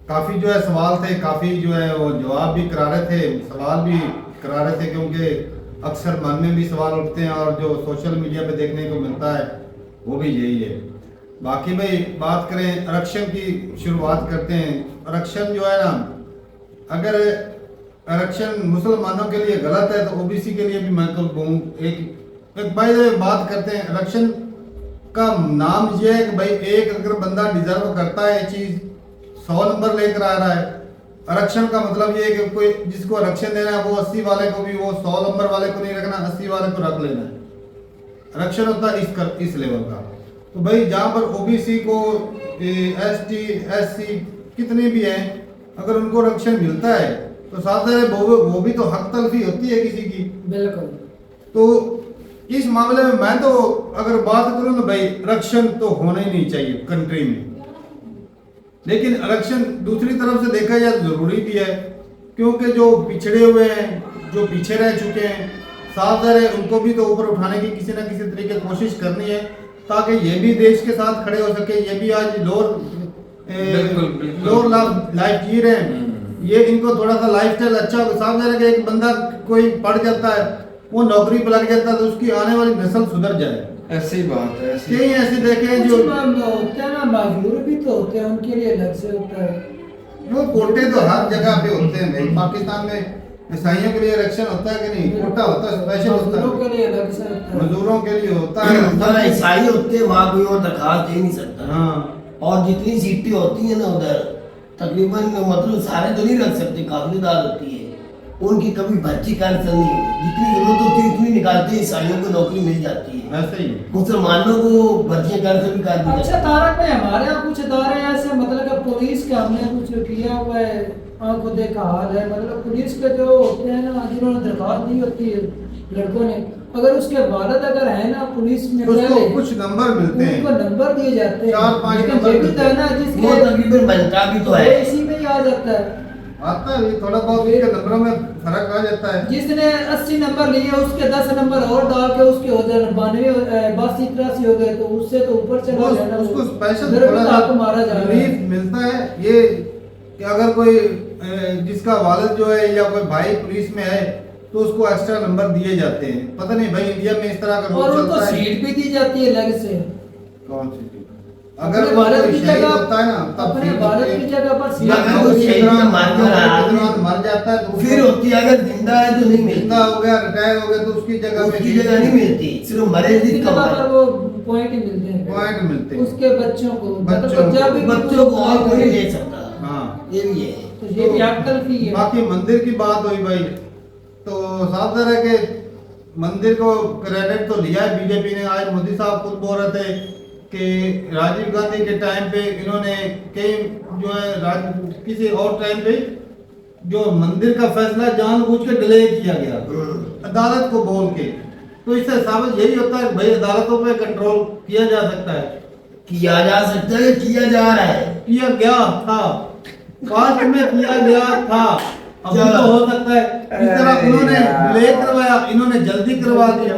काफी जो है सवाल थे, काफी जो है वो जवाब भी करा रहे थे, सवाल भी करा रहे थे, क्योंकि अक्सर मन में भी सवाल उठते हैं और जो सोशल मीडिया पे देखने को मिलता है वो भी यही है। बाकी भाई बात करें आरक्षण की, शुरुआत करते हैं। आरक्षण जो है ना, अगर आरक्षण मुसलमानों के लिए गलत है तो ओबीसी के लिए भी मैं कहूँ एक भाई बात करते हैं। आरक्षण का नाम ये है कि भाई एक अगर बंदा डिजर्व करता है चीज 100 नंबर लेकर आ रहा है, आरक्षण का मतलब ये है कि कोई जिसको आरक्षण देना है वो 80 वाले को भी, वो 100 नंबर वाले को नहीं रखना, 80 वाले को रख लेना है। आरक्षण होता है इस लेवल का। तो भाई जहाँ पर ओबीसी को, एसटी, एससी कितने भी हैं, अगर उनको आरक्षण मिलता है तो साथ में वो भी तो हक तलफी होती है किसी की। बिल्कुल। तो इस मामले में मैं तो अगर बात करूं तो भाई आरक्षण तो होना ही नहीं चाहिए कंट्री में, लेकिन आरक्षण दूसरी तरफ से देखा जाए तो जरूरी भी है, क्योंकि जो पिछड़े हुए हैं, जो पीछे रह चुके हैं, साफ है उनको भी तो ऊपर उठाने की किसी ना किसी तरीके से कोशिश करनी है, ताकि ये भी देश के साथ खड़े हो सके। ये भी आज लोअर लाइफ जी रहे हैं, ये इनको थोड़ा सा लाइफस्टाइल अच्छा हो। साफ है कि एक बंदा कोई पढ़ जाता है, वो नौकरी पर लग जाता है तो उसकी आने वाली नस्ल सुधर जाए। ऐसी बात है, कई ऐसे देखे जो होते हैं ना, मजदूर भी तो होते हैं, उनके लिए अलग से होता है। वो कोटे तो हर जगह पे होते हैं भाई। पाकिस्तान में ईसाइयों के लिए आरक्षण होता है कि नहीं? कोटा होता है, स्पेशल होता है, मजदूरों के लिए अलग से होता है, मजदूरों के लिए होता है। उधर ईसाई होते हैं, वहाँ कोई और दरखास्त दे नहीं सकता। हाँ, और जितनी सीटें होती हैं ना उधर, तकरीबन मतलब सारे तो नहीं रख सकते, काबिलेदार होती है, उनकी कभी भर्ती कैंसिल नहीं होती। जितनी जरूरत होती है उतनी निकालते हैं, ईसाइयों को नौकरी मिल जाती है, वैसे ही मुसलमानों को भर्तियां कैंसिल भी कर दी जाती अच्छा है। तारक भाई, हमारे यहाँ कुछ इदारे ऐसे मतलब कि पुलिस का हमने कुछ किया हुआ है, आंखों देखा हाल है, मतलब पुलिस के जो होते हैं ना, जिन्होंने दरखास्त दी होती है लड़कों ने, अगर उसके वालिद अगर है ना पुलिस में, उसको कुछ नंबर मिलते हैं, उनको नंबर दिए जाते हैं, 4-5 लेकिन नंबर ये भी तो है ना वो जिसके तकरीबन बनता भी तो ये है। इसी में ही आ जाता है, आता है थोड़ा बहुत उसके नंबरों में फर्क आ जाता है। जिसने 80 नंबर लिए उसके 10 नंबर और डाल के उसके हो जाए 92, 82, 83 हो गए, तो उससे तो ऊपर चला जाना, उसको स्पेशल उधर भी थोड़ा तो आपको मारा जा रहा है। रिलीफ मिलता है। ये कि अगर कोई जिसका वालिद जो है या कोई भाई पुलिस में है तो उसको एक्स्ट्रा नंबर दिए जाते हैं। पता नहीं भाई इंडिया में इस तरह का और रूल उनको चलता है। सीट भी दी जाती है अलग से। कौन सी चीज? अपने अगर भारत कोई की शहीद जगह, होता है ना तब अपने सीट भारत होती है। की जगह पर सीट अगर नौकरी कोई के शहीद दौरान- मार के नौकरी के दौरान मर जाता है तो फिर होती है, अगर जिंदा है तो नहीं मिलती, जिंदा हो गया, रिटायर हो गया तो उसकी जगह पे उसकी जगह नहीं मिलती, सिर्फ मरे उसकी जित जगह कम पर वो पॉइंट ही मिलते हैं, पॉइंट मिलते हैं उसके बच्चों को, बच्चों मतलब जब भी बच्चों को और कोई नहीं ले सकता। हाँ, ये भी है। तो ये भी अक्ल की है। बाकी मंदिर की बात हुई भाई, तो साफ है कि मंदिर को क्रेडिट तो लिया है बीजेपी ने। आज मोदी साहब खुद बोल रहे थे कि राजीव गांधी के टाइम पे इन्होंने कई जो है किसी और टाइम पे जो मंदिर का फैसला जानबूझ के डिले किया गया अदालत को बोल के। तो इससे साबित यही होता है कि भाई अदालतों पे कंट्रोल किया जा सकता है, किया जा सकता है, किया जा रहा है। किया गया था, पास्ट में किया गया था, अब भी तो हो सकता है। इस तरह उन्होंने डिले करवाया, इन्होंने जल्दी करवा दिया,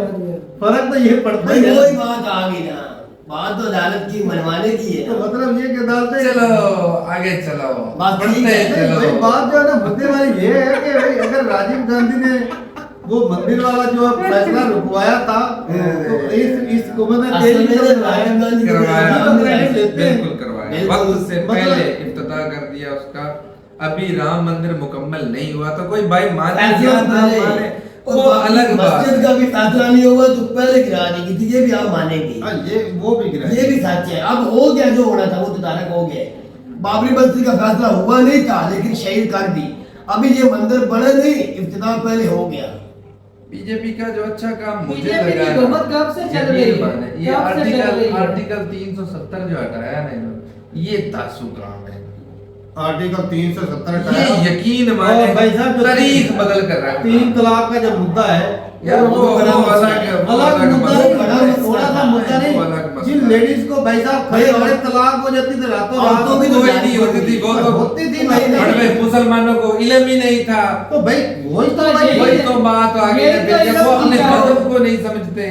फर्क तो ये पड़ता भाई ही वही है। बात आ गई ना, बात तो अदालत की मनवाने की है तो ना। मतलब ये कि अदालतें चलो आगे चलो, बात बढ़ते ठीक है। हैं, नहीं, भाई चलो। बात जो है ना मुद्दे वाली ये है कि भाई अगर राजीव गांधी ने वो मंदिर वाला जो फैसला रुकवाया था तो इस हुकूमत ने असल में तेजी से राजीव गांधी को करवाया, तो क्रेडिट लेते हैं। बिल्कुल करवाया, बिल्कुल। वक्त से मतलब- पहले इफ्तिताह कर दिया उसका। अभी राम मंदिर मुकम्मल नहीं हुआ तो कोई भाई माने फैसला या ना पहले- माने, और वो अलग बात मस्जिद है। का भी फैसला नहीं हुआ तो पहले गिरा देगी थी, ये भी आप मानेंगे। हाँ, ये वो भी गिरा ये भी सच है। अब हो गया जो होना था, वो तो तारक हो गया। बाबरी मस्जिद का फैसला हुआ नहीं था लेकिन शहीद कर दी। अभी ये मंदिर बने नहीं, इफ्तिताह पहले हो गया। बीजेपी का जो अच्छा काम मुझे बीजेपी लगा की है, हुकूमत कब से चल रही है? यकीन माने, ये कब से चल रही है? आर्टिकल 370 जो हटाया ना इन्होंने, ये तासु काम है। आर्टिकल 370 ये यकीन माने और भाई साहब जो तारीख बदल कर रखा है। 3 तलाक का जो मुद्दा है यार वो बड़ा अलग मसला है, है। वो अलग मुद्दा मसला नहीं, है। बड़ा थोड़ा सा मुद्दा वो अलग नहीं। मसला जिन है। लेडीज को भाई साहब खड़े खड़े तलाक हो जाती थी रातों रात, औरतों भी कोई नहीं होती थी, वो तो होती थी भाई, नहीं। बड़े मुसलमानों को इल्म ही नहीं था। तो भाई वही तो तो भाई यही वही तो बात आगे यही तो जब वो अपने इल्म मजहब को नहीं समझते।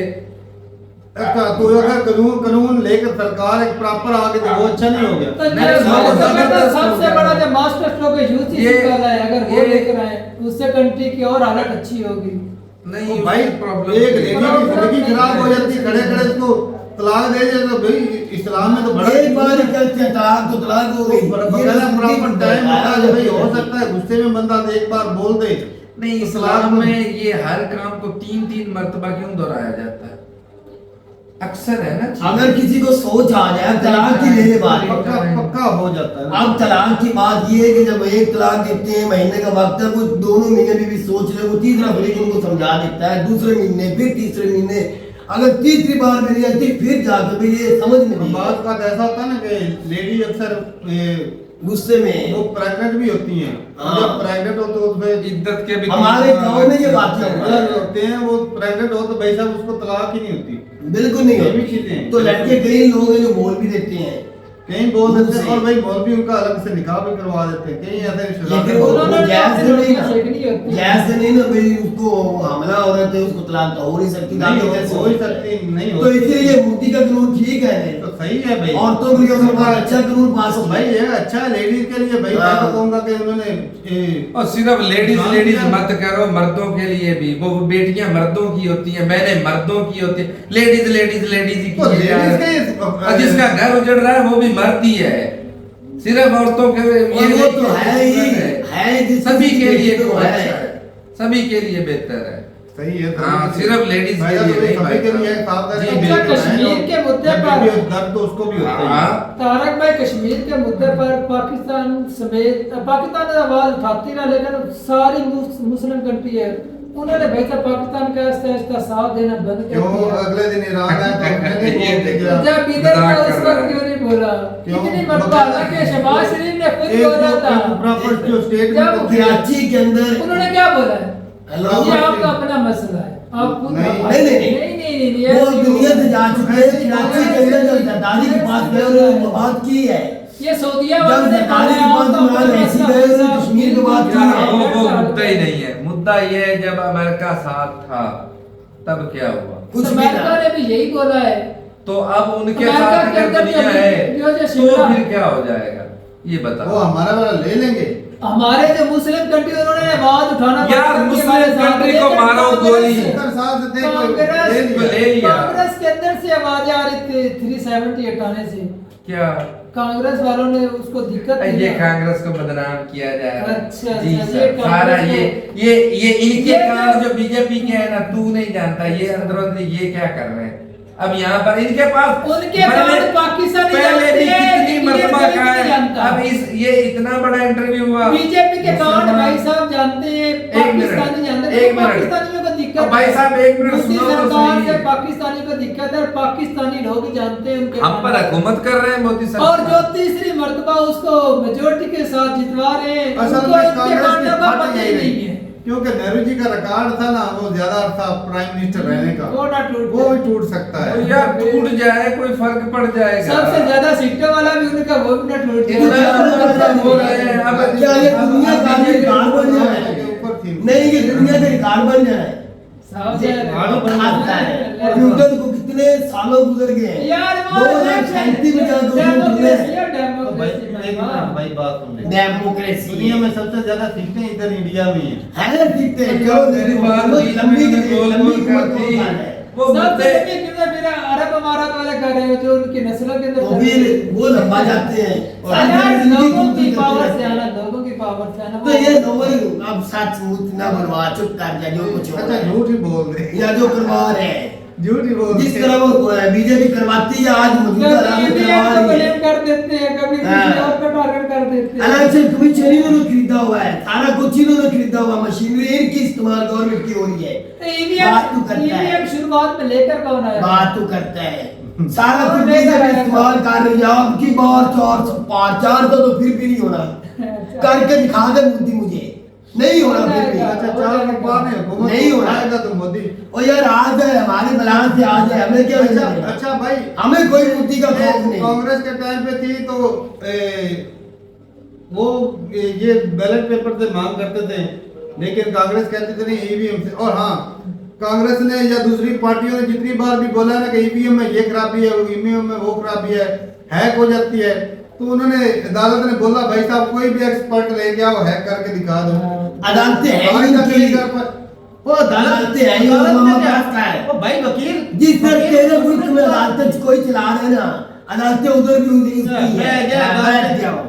तो अगर कानून लेकर सरकार एक प्रॉपर आगे तो वो अच्छा नहीं हो गया। तो नहीं, जो वो सबसे जबरदस्त हो सबसे गया। बड़ा जो मास्टर स्ट्रोक है यूथ ही ये- निकाला है, अगर वो ये- लेकर आए उससे कंट्री की और हालत अच्छी होगी। नहीं तो भाई प्रॉब्लम एक लेडी की जिंदगी खराब हो जाती है, खड़े खड़े उसको तलाक दे दे तो भाई इस्लाम में तो बड़ा एक बार ही कहते हैं तलाक तो तलाक हो गई। प्रॉपर टाइम होता है भाई, हो सकता है गुस्से में बंदा एक बार बोल दे। नहीं, तो इस्लाम तलाक में ये हर काम को 3-3 मर्तबा क्यों दोहराया जाता है? अक्सर है ना चीज़। अगर किसी को सोच आ जाए तलाक की लेने बात पक्का पक्का हो जाता है ना। अब तलाक की बात ये है कि जब एक तलाक देते हैं महीने का वक्त है, वो दोनों महीने में भी सोच ले, वो तीसरा फरीक उनको समझा देता है, दूसरे महीने फिर तीसरे महीने, अगर तीसरी बार मिल जाती फिर जाके भाई ये समझ में नहीं बात का ऐसा होता है ना कि लेडी अक्सर गुस्से में। वो प्रेग्नेंट भी होती हैं। हाँ। जब प्रेग्नेंट हो तो उसमें इद्दत के भी हमारे गांव में ये बात है। अलग होते हैं, वो प्रेग्नेंट हो तो भाई साहब उसको तलाक ही नहीं होती। बिल्कुल नहीं ये भी होती। चीजें हैं। तो लड़के कई लोग हैं जो बोल भी देते हैं, कहीं बोल देते हैं से। और भाई मौलवी उनका अलग से निकाह भी करवा देते हैं। कहीं ऐसे रिश्तेदार लेकिन हैं। वो उन्होंने जायज तो से नहीं ना, शेखनी होती है। जायज से नहीं ना भाई, उसको हमला हो रहा है उसको तलाक तो हो नहीं सकती। नहीं दादी हो कैसे हो ही सकती नहीं तो होती। इसलिए ये मोदी का कानून ठीक है नहीं? तो सही है भाई। औरतों के लिए उसने बड़ा अच्छा कानून पास तो किया। भाई ये अच्छा है लेडीज के लिए भाई। मैं हाँ। तो कहूंगा कि उन्होंने और सिर्फ लेडीज हाँ, लेडीज हाँ। मत करो, मर्दों के लिए भी। वो बेटियां मर्दों की होती हैं, बहनें मर्दों की होती हैं। लेडीज लेडीज लेडीज ही तो की जा लेडीज रही है। के और जिसका घर उजड़ रहा है वो भी मर्द ही है। सिर्फ औरतों के और वो तो है ही है, जिस सभी के लिए तो तो है। अच्छा है, सभी के लिए बेहतर है। सही है। हाँ, सिर्फ ladies के फायदा लिए तो नहीं, सभी के लिए है। फायदा। साफ जी, करके बिल्कुल। कश्मीर के मुद्दे जब पर- भी दर्द तो उसको भी होता ही है। हाँ, तारक भाई, कश्मीर के मुद्दे पर पाकिस्तान समेत पाकिस्तान ने आवाज उठाती ना, लेकिन सारी मुस्लिम कंट्री है, उन्होंने भाई साहब पाकिस्तान का ऐसा साथ देना बंद कर क्यों दिया। अगले दिन ईरान आया तो मैंने ये बोल दिया। जब इधर का मजाक उस कर रहा वक्त है। क्यों नहीं बोला? क्यों? इतनी मरतबा हालांकि शहबाज शरीफ ने खुद एक बोला था। प्रॉपर जो स्टेटमेंट जब होती है। कराची के अंदर उन्होंने क्या बोला है? हेलो? ये आपका अपना मसला है, आप खुद नहीं, नहीं, वो ऐसी दुनिया से जा चुके हैं। ऐसी कराची के अंदर जब जरदारी के पास गए उन्होंने बात की है। ये सऊदीया जब वालों ने जरदारी के पास आपका वहाँ अपना ऐसी मसला गए है, उन्होंने कश्मीर के बात की यार है। वो मुद्दा ही नहीं है। मुद्दा ये है जब अमेरिका साथ था तब क्या हुआ। कुछ तो भी अमेरिका ना। ने भी यही बोला है। तो अब उनके अमेरिका साथ के अगर अंदर दुनिया जो है तो शिमला- फिर क्या हो जाएगा ये वो बताओ। हमारा वाला ले लेंगे। हमारे जो मुस्लिम कंट्री उन्होंने आवाज उठाना यार, बंद कर दिया मुस्लिम हमारे साथ, कंट्री को लेकिन मारो कांग्रेस- गोली। सत्तर साल से देखो, कांग्रेस- ले लिया। ले लिया। कांग्रेस के अंदर से आवाजें आ रही थी 370 हटाने से। क्या कांग्रेस वालों ने उसको दिक्कत दी ये है। कांग्रेस को बदनाम किया जा रहा है। अच्छा, जी अच्छा, सर, ये कांग्रेस सारा को- ये इनके ये कांड जो- जो बीजेपी के हैं ना, तू नहीं जानता ये अंदरों अंदर ये क्या कर रहे हैं। अब यहाँ पर इनके पास उनके कांड पाकिस्तानी पहले भी जानते हैं, कितनी इंडियन मरतबा कोई कहा नहीं है। जानता। अब ये इतना बड़ा इंटरव्यू हुआ। बीजेपी के कांड मुसलमान- भाई साहब जानते हैं, एक मिनट, पाकिस्तानी जानते हैं, एक मिनट। पाकिस्तानियों को दिक्कत अब भाई है। साहब, एक मिनट मोदी सुनो तो सरकार सही। से पाकिस्तानी को दिक्कत है और पाकिस्तानी लोग ही जानते हैं उनके हम पर कांड। हुकूमत कर रहे हैं मोदी और सरकार। जो तीसरी मर्तबा उसको मेजोरिटी के साथ जितवा रहे हैं, असल उनको में इनके कांग्रेस कांडों की का फट पता ही यही नहीं रही है। क्योंकि नेहरू जी का रिकॉर्ड था ना, वो ज्यादा था प्राइम मिनिस्टर रहने का, वो ना टूट वो जाए। भी टूट सकता है। यार टूट जाए कोई फर्क पड़ जाएगा। सबसे ज्यादा सीटों वाला भी उनका वो भी ना टूट इतना जाए। हो गए हैं। अब क्या ये दुनिया का अब रिकॉर्ड बन जाए? के ऊपर थी। नहीं, ये दुनिया का रिकॉर्ड बन जाए। साहब ये यार, खाता है। कंप्यूटर को कितने सालों गुजर गए हैं। यार वो 2037 में जाकर डेमोक्रेसी है, तो भाई डेमोक्रेसी एक मिनट भाई बात सुन ले। डेमोक्रेसी दुनिया में सबसे ज्यादा सीटें इधर इंडिया में ही है। है दिखते हैं। चलो मेरी बात बीच में लंबी गोल लंबी गोल उम्र करती। को है। वो सबसे मुद्दे लंबी क्यों मेरा अरब अमारात वाले कर रहे हो जो उनकी नस्लों के अंदर तो चल रहे फिर हैं। वो लंबा जाते हैं। और यार, जिंदगी लोगों की पूरी पावर करते से हैं। आना, लोगों की पावर से आना। तो ये नोबल अब सच मुझ ना बनवा, चुप कर जा, जो कुछ हो अच्छा रहा है झूठ ही बोल दे। या जो करवा रहे हैं। झूठ ही बोलते जिस हैं। तरह वो बीजेपी करवाती है आज मौजूदा हालात में करवा को रही है। ब्लेम कर देते हैं, कभी किसी हाँ। और पे टारगेट कर देते हैं। इलेक्शन कमीशन इन्होंने खरीदा हुआ है, सारा कुछ इन्होंने खरीदा हुआ, मशीनरी इनकी इस्तेमाल गवर्नमेंट की हो रही है। बात तो करता है, ईवीएम शुरुआत में लेकर कौन आया? बात तो करता है, सारा और कुछ लेकर बीजेपी आया था। इस्तेमाल कर रही है। अब की बार 4 तो फिर भी नहीं होना, करके दिखा दे मोदी, मुझे नहीं होना फिर भी। अच्छा, 4 के बाद में हुकूमत नहीं होना। आएगा तो मोदी। ओ यार आ जाए, हमारे बलान से आ जाए, हमें क्या अच्छा लेना देना? अच्छा भाई, हमें कोई मोदी का खौफ नहीं। कांग्रेस के टाइम पे थी तो वो ये बैलेट पेपर से मांग करते थे, लेकिन कांग्रेस कहती थी नहीं ईवीएम से। और हाँ, कांग्रेस ने या दूसरी पार्टियों ने जितनी बार भी बोला ना कि ईवीएम में ये खराबी है, ईवीएम में वो खराबी है, हैक हो जाती है, तो उन्होंने अदालत ने बोला भाई साहब कोई भी एक्सपर्ट लेके आओ, हैक करके दिखा दो। अदालतें हैं हमारी तक इनकी। नहीं कर पाए। वो अदालतें हैं, ये मामा पास का है। वो भाई वकील जिस तरह तेरे मुल्क में अदालतें कोई चला रहे हैं ना, अदालतें उधर भी उसकी है। बैठ जाओ,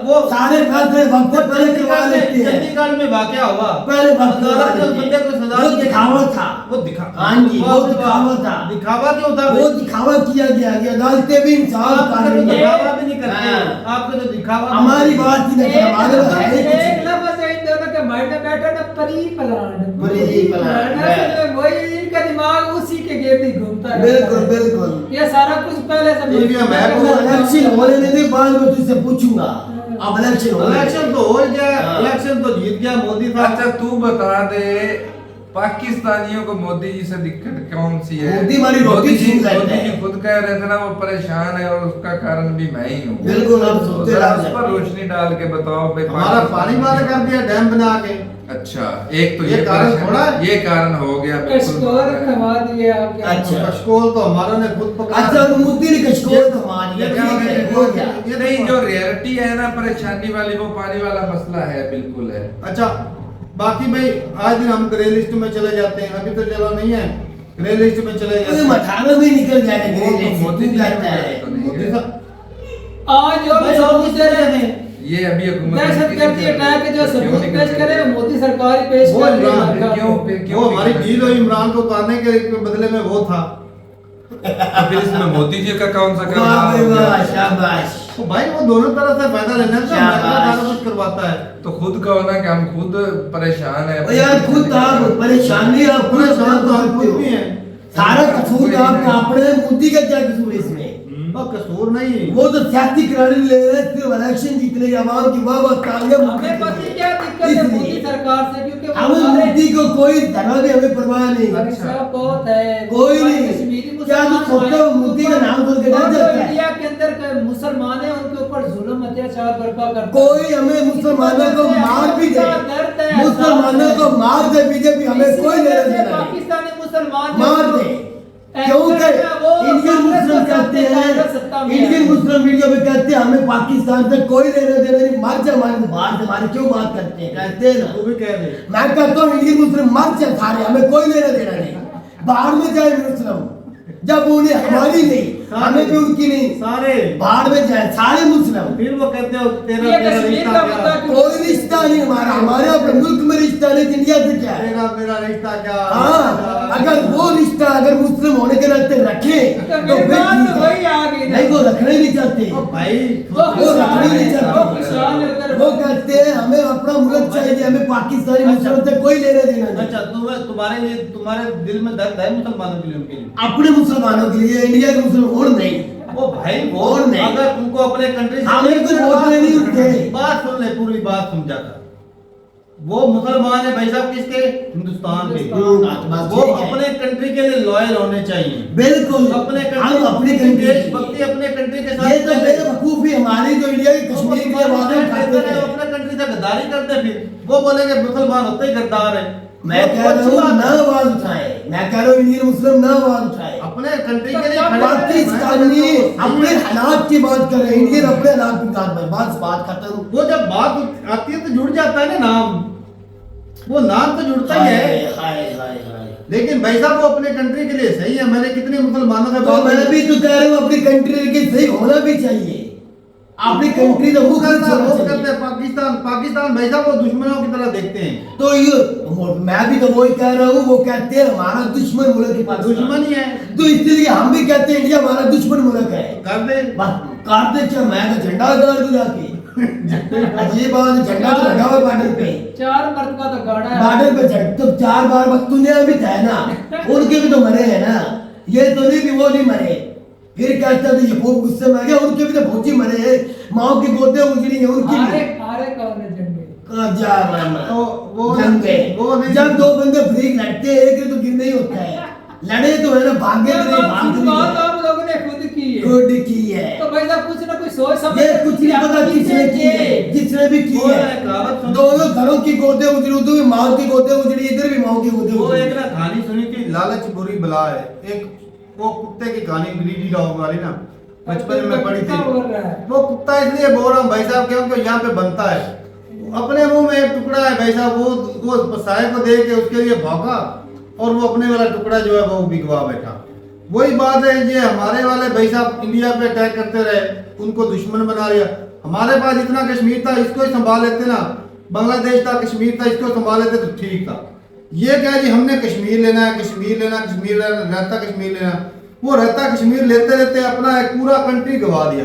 वो सारे फैसले वक्त पे पहले करवा लेते हैं। चंडीगढ़ में वाकया हुआ, पहले वक्त पे अदालत ने उस बंदे को करवा सजा वो दी। दिखावा था। वो दिखा हाँ जी, वो दिखावा था। दिखावा क्यों था? वो दिखावा किया गया कि अदालतें भी इंसाफ कर आपने रही तो हैं। दिखावा भी नहीं करते, हाँ। आपने तो दिखावा हमारी बात ही नहीं, हमारे पास है ही कुछ एक नहीं। लफ्ज है इन दोनों के माइंड में बैठा ना, परी प्लान। परी प्लान, है। वही इनका दिमाग उसी के गिर्द ही घूमता रहता बिल्कुल है। बिल्कुल। ये सारा कुछ पहले से ईवीएम है, वो इलेक्शन होने नहीं दे, बाद में तुझसे पूछूंगा। अब इलेक्शन होने दे। इलेक्शन तो हो गया, हाँ। इलेक्शन तो जीत गया मोदी था। अच्छा तू बता दे, पाकिस्तानियों को मोदी जी से दिक्कत कौन सी है? मोदी हमारी रोटी मोदी जी छीन लेते मोदी जी हैं। खुद कह रहे थे ना वो परेशान है और उसका कारण भी मैं ही हूँ। बिल्कुल, हम तो सोचते जरा रह उस पर जाते हैं। रोशनी डाल के बताओ भाई। हमारा पानी बंद कर दिया डैम बना के। अच्छा, एक तो ये कारण परेशानी- थोड़ा है। ये कारण हो गया बिल्कुल। कश्तौर कमा दिए आप क्या? अच्छा। कशकोल तो हमारा ने खुद पकड़ा। अच्छा, मोदी ने कशकोल कमा दिया, ठीक है, हो गया। ये नहीं, जो रियलिटी है ना परेशानी वाली, वो पानी वाला मसला है, बिल्कुल है। अच्छा, बाकी भाई आज दिन हम ग्रे लिस्ट में चले जाते हैं, अभी तो चला नहीं है, ग्रे लिस्ट में चले जाते हैं। 18 में निकल जाएगा वो तो ग्रे मोदी जी कहता है। तो नहीं मोदी है। साहब आज जो भाई और कुछ दे रहे हैं। ये अभी हुकूमत दहशत गर्दी अटैक के जो सबूत पेश करे वो मोदी सरकार ही पेश वो कर रही है इमरान, सरकार क्यों को। फिर क्यों वो हमारी डील हुई इमरान को उतारने के बदले में वो था। तो फिर इसमें मोदी जी का कौन सा वाह करना भाई वाह, शाबाश। तो भाई वो दोनों तरफ से फायदा लेना है, शाबाश। सारा कुछ करवाता है। तो खुद कहो ना कि हम खुद परेशान है। ओ यार, खुद आप परेशानी, आप खुद परेशान तो हम करते खुद हो। भी हैं। सारा कसूर आपका अपने, मोदी का क्या कसूर है इसमें? वो कसूर नहीं। वो तो सियासी करारी ले रहे हैं, सिर्फ इलेक्शन जीतने की आवाम की वाह वाह तालियां हमें पता है क्या दिक्कत है इसलिए। मोदी सरकार से, क्योंकि वो हमें हमारे- मोदी को कोई धर्म भी हमें परवाह नहीं। भाई साहब बहुत है कोई हमारे नहीं। कश्मीरी क्या तू मुसलमान सोचता है हैं, मोदी का नाम सुन के डर और जो जाता है? इंडिया के अंदर के मुसलमान है उनके ऊपर जुल्म अत्याचार बर्पा करता है। कोई हमें मुसलमानों को मार भी दे, दर्द है, मुसलमानों को मार दे बीजेपी, हमें इसी कोई वजह लेना से देना नहीं। पाकिस्तानी मुसलमान मार दे, क्योंकि इंडियन मुस्लिम कहते हैं, इंडियन मुस्लिम मीडिया में कहते हैं हमें पाकिस्तान से कोई लेना देना नहीं, मर जाए हमारे बाहर से, हमारे क्यों बात करते हैं, कहते हैं ना। तू भी कह रहे। मैं कहता हूँ इंडियन मुस्लिम मर जाए सारे, हमें कोई लेना देना नहीं, बाहर में जाए मुस्लिम, जब उन्हें हमारी नहीं, हमें भी उनकी नहीं, सारे बाहर में जाए सारे मुस्लिम। फिर वो कहते हो तेरा ये मेरा कश्मीर रिश्ता का क्या? मुद्दा क्यों- कोई रिश्ता नहीं हमारा, हमारे अपने मुल्क में रिश्ता नहीं, इंडिया से क्या है? तेरा मेरा रिश्ता क्या? हाँ, अगर वो रिश्ता अगर मुस्लिम होने के नाते रखे तो तो मेरे फिर बात ठीक में है। वही आ गई ना। नहीं, वो रखना ही नहीं चाहते, ओ भाई वो वो रखना ही नहीं वो चाहते। खुशहाल होकर वो कहते हैं हमें अपना मुल्क चाहिए, हमें पाकिस्तानी मुसलमान से कोई लेना देना नहीं। अच्छा, तुम्हारे लिए, तुम्हारे दिल में दर्द है मुसलमानों के लिए, उनके लिए? अपने मुसलमानों के लिए, इंडिया के मुसलमान और नहीं। वो भाई वो और नहीं। अगर उनको अपने कंट्री से हमें तो वोट लेने नहीं उठते। बात सुन ले, पूरी बात समझाता। वो मुसलमान है भाई साहब किसके? हिंदुस्तान के। बात वो ठीक है। अपने कंट्री के लिए लॉयल होने चाहिए। बिल्कुल, अपने हम अपनी कंट्री कंट्री देशभक्ति अपने कंट्री के साथ ये तो बेवकूफी हमारी जो इंडिया की वो कश्मीर के मुसलमान वादे कहते करते हैं, हैं। अपने कंट्री से गद्दारी करते, फिर वो बोलेंगे मुसलमान होते ही गद्दार है। मैं वो कह रहा अच्छी हूँ बात ना है। आवाज उठाए, मैं कह रहा हूँ इंडियन मुस्लिम ना आवाज उठाए। अपने कंट्री के लिए खड़े पाकिस्तानी अपने हालात की बात कर रहे हैं, इंडियन अपने हालात की बात खत्म। वो जब बात आती है तो जुड़ जाता है ना नाम, वो नाम तो जुड़ता ही है। हाय हाय हाय। लेकिन भाई साहब वो अपने कंट्री के लिए सही है। मैंने कितने मुसलमानों से तो बात मैं की। भी तो कह रहा हूँ अपनी कंट्री के सही होना भी चाहिए। अपनी कंट्री तो वो मुख करता है, वो छोड़ना करते चाहिए। हैं पाकिस्तान भाई साहब वो दुश्मनों की तरह देखते हैं। तो ये मैं भी तो वही कह रहा हूँ, वो कहते हैं हमारा दुश्मन मुल्क है पाकिस्तान। दुश्मन ही है। तो इसलिए हम भी कहते हैं इंडिया हमारा दुश्मन मुल्क है। कर दे। बस काटते क्या, मैं तो झंडा गाड़ दूं जाके। अजीब बात है, झंडा तो लगा हुआ बॉर्डर पे। 4 मरतबा तो गाड़ा है। बॉर्डर पे झंडा तो 4 बार दुनिया भी था ना, उनके भी तो मरे हैं ना, ये तो नहीं कि वो नहीं मरे। फिर कहता है ये बहुत गुस्से में आ गया, उनके भी तो फौजी मरे हैं, माओ की गोदे उजड़ी हैं उनकी हारे भी। हारे कौन है जंगे? जा मामा तो वो जंगे, वो नहीं- जब दो बंदे फ्री लड़ते हैं एक तो गिर नहीं होता है, लड़े तो है ना, भागे तो नहीं, भाग तो बात नहीं आप लोगों ने खुद की है। गुड की है। तो भाई साहब कुछ ना कुछ सोच समझ ये कुछ नहीं पता किसने की है, जिसने भी की वो है। है, कहावत सुन- दोनों घरों की गोदे उजड़ी, उधर भी माओ की गोदे उजड़ी, इधर भी माओ की गोदे वो उजड़ी। एक ना कहानी सुनी थी, लालच बुरी बला है। एक वो कुत्ते की कहानी, ग्रीडी डॉग वाली ना, बचपन में पढ़ी कुत्ता थी। बोल रहा है। वो कुत्ता इसलिए बोल रहा हूँ भाई साहब क्योंकि यहाँ पे बनता है, अपने मुंह में एक टुकड़ा है भाई साहब, वो साय को दे के उसके लिए भौंका और वो अपने वाला टुकड़ा जो है वो बिगवा बैठा। वही बात है, ये हमारे वाले भाई साहब इंडिया पे अटैक करते रहे, उनको दुश्मन बना लिया। हमारे पास इतना कश्मीर था, इसको ही संभाल लेते ना, बांग्लादेश था, कश्मीर था, इसको संभाल लेते तो ठीक था। ये क्या जी हमने कश्मीर लेना है, कश्मीर लेना, कश्मीर लेना, रहता कश्मीर लेना, वो रहता कश्मीर लेते लेते अपना एक पूरा कंट्री गवा दिया।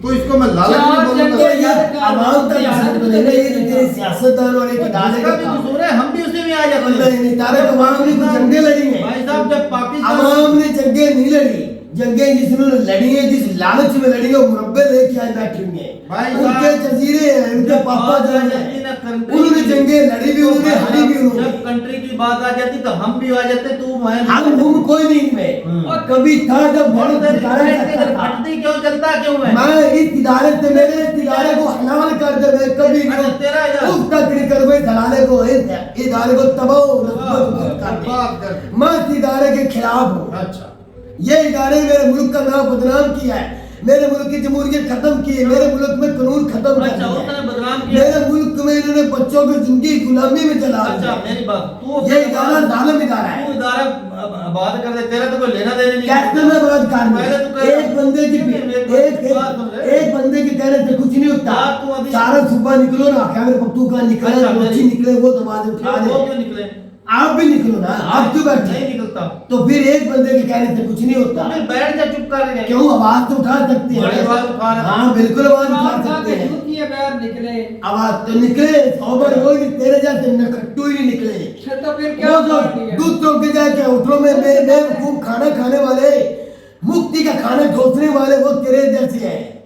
तो इसको मैं लालच नहीं तो बोलूंगा। ये आवाम का कसूर नहीं है, ये तेरे सियासतदान और एक इदारे इसका का भी काम कसूर है, हम भी उसी में आ जाते हैं। नहीं नहीं, तारे आवाम ने कुछ जंगे लड़ी हैं। भाई साहब जब पाकिस्तान आवाम ने जंगे नहीं लड़ी, जंगे जिसने लड़ी है, जिस लालच में लड़ी है, वो मुरब्बे लेके आए बैठे हुए हैं। भाई उनके साहब, जजीरे हैं, उनके जब पापा बात आ जान जाती है, ना कंट्री उन्होंने की, जंगे लड़ी भी, उन्होंने हारी भी उन्होंने। जब कंट्री की बात आ जाती तो हम भी आ जाते, तू मैं हम कोई नहीं इनमें। और कभी था जब बहुत इदारे करता था। फटती क्यों, चलता क्यों है? मैं इस इदारे से, मेरे इस इदारे को हलाल कर दे, मैं कभी अच्छा, तेरा इदारा। उस तक नहीं कर, मैं दलाले को इस इदारे को तबाह कर बात कर। दे। मैं इस इदारे के खिलाफ हूँ। अच्छा, ये इदारे मेरे मुल्क का नाम बदनाम किया है, मेरे मुल्क की जमहूरियत खत्म की है, मेरे मुल्क में कानून खत्म कर अच्छा, दिया उसने है। बदनाम किया। मेरे मुल्क में इन्होंने बच्चों की जिंदगी गुलामी में चला अच्छा, दिया। मेरी बात तू ये इदारा जालिम इदारा है। तू इदारा बात कर दे, तेरा तो कोई लेना देना नहीं। कैसे में बात कर पहले तो कह- एक बंदे की बात सुन ले। एक बंदे के कहने से कुछ नहीं होता। बात तू अभी- सारा सुबह निकलो ना, क्या मेरे पप्पू का निकले, अच्छा, रोची निकले, वो तो बात उठा वो दे। क्यों निकले? आप भी निकलो ना, आप क्यों बैठे? नहीं निकलता। तो फिर एक बंदे के कहने से कुछ नहीं होता। फिर बैठ जा, चुप कर गए। क्यों, आवाज तो उठा सकते हैं। बड़ी आवाज उठा रहे हैं। हाँ बिल्कुल आवाज उठा बात सकते हैं। झूठ किए बगैर निकले। आवाज तो निकले, खबर होगी, तेरे जैसे नकट्टू ही निकले। तो फिर क्या वो जो कर दिया? दूसरों के जाके होटलों में बेवकूफ खाना खाने वाले, मुफ्ती का खाना ठोसने वाले, वो तेरे जैसे हैं।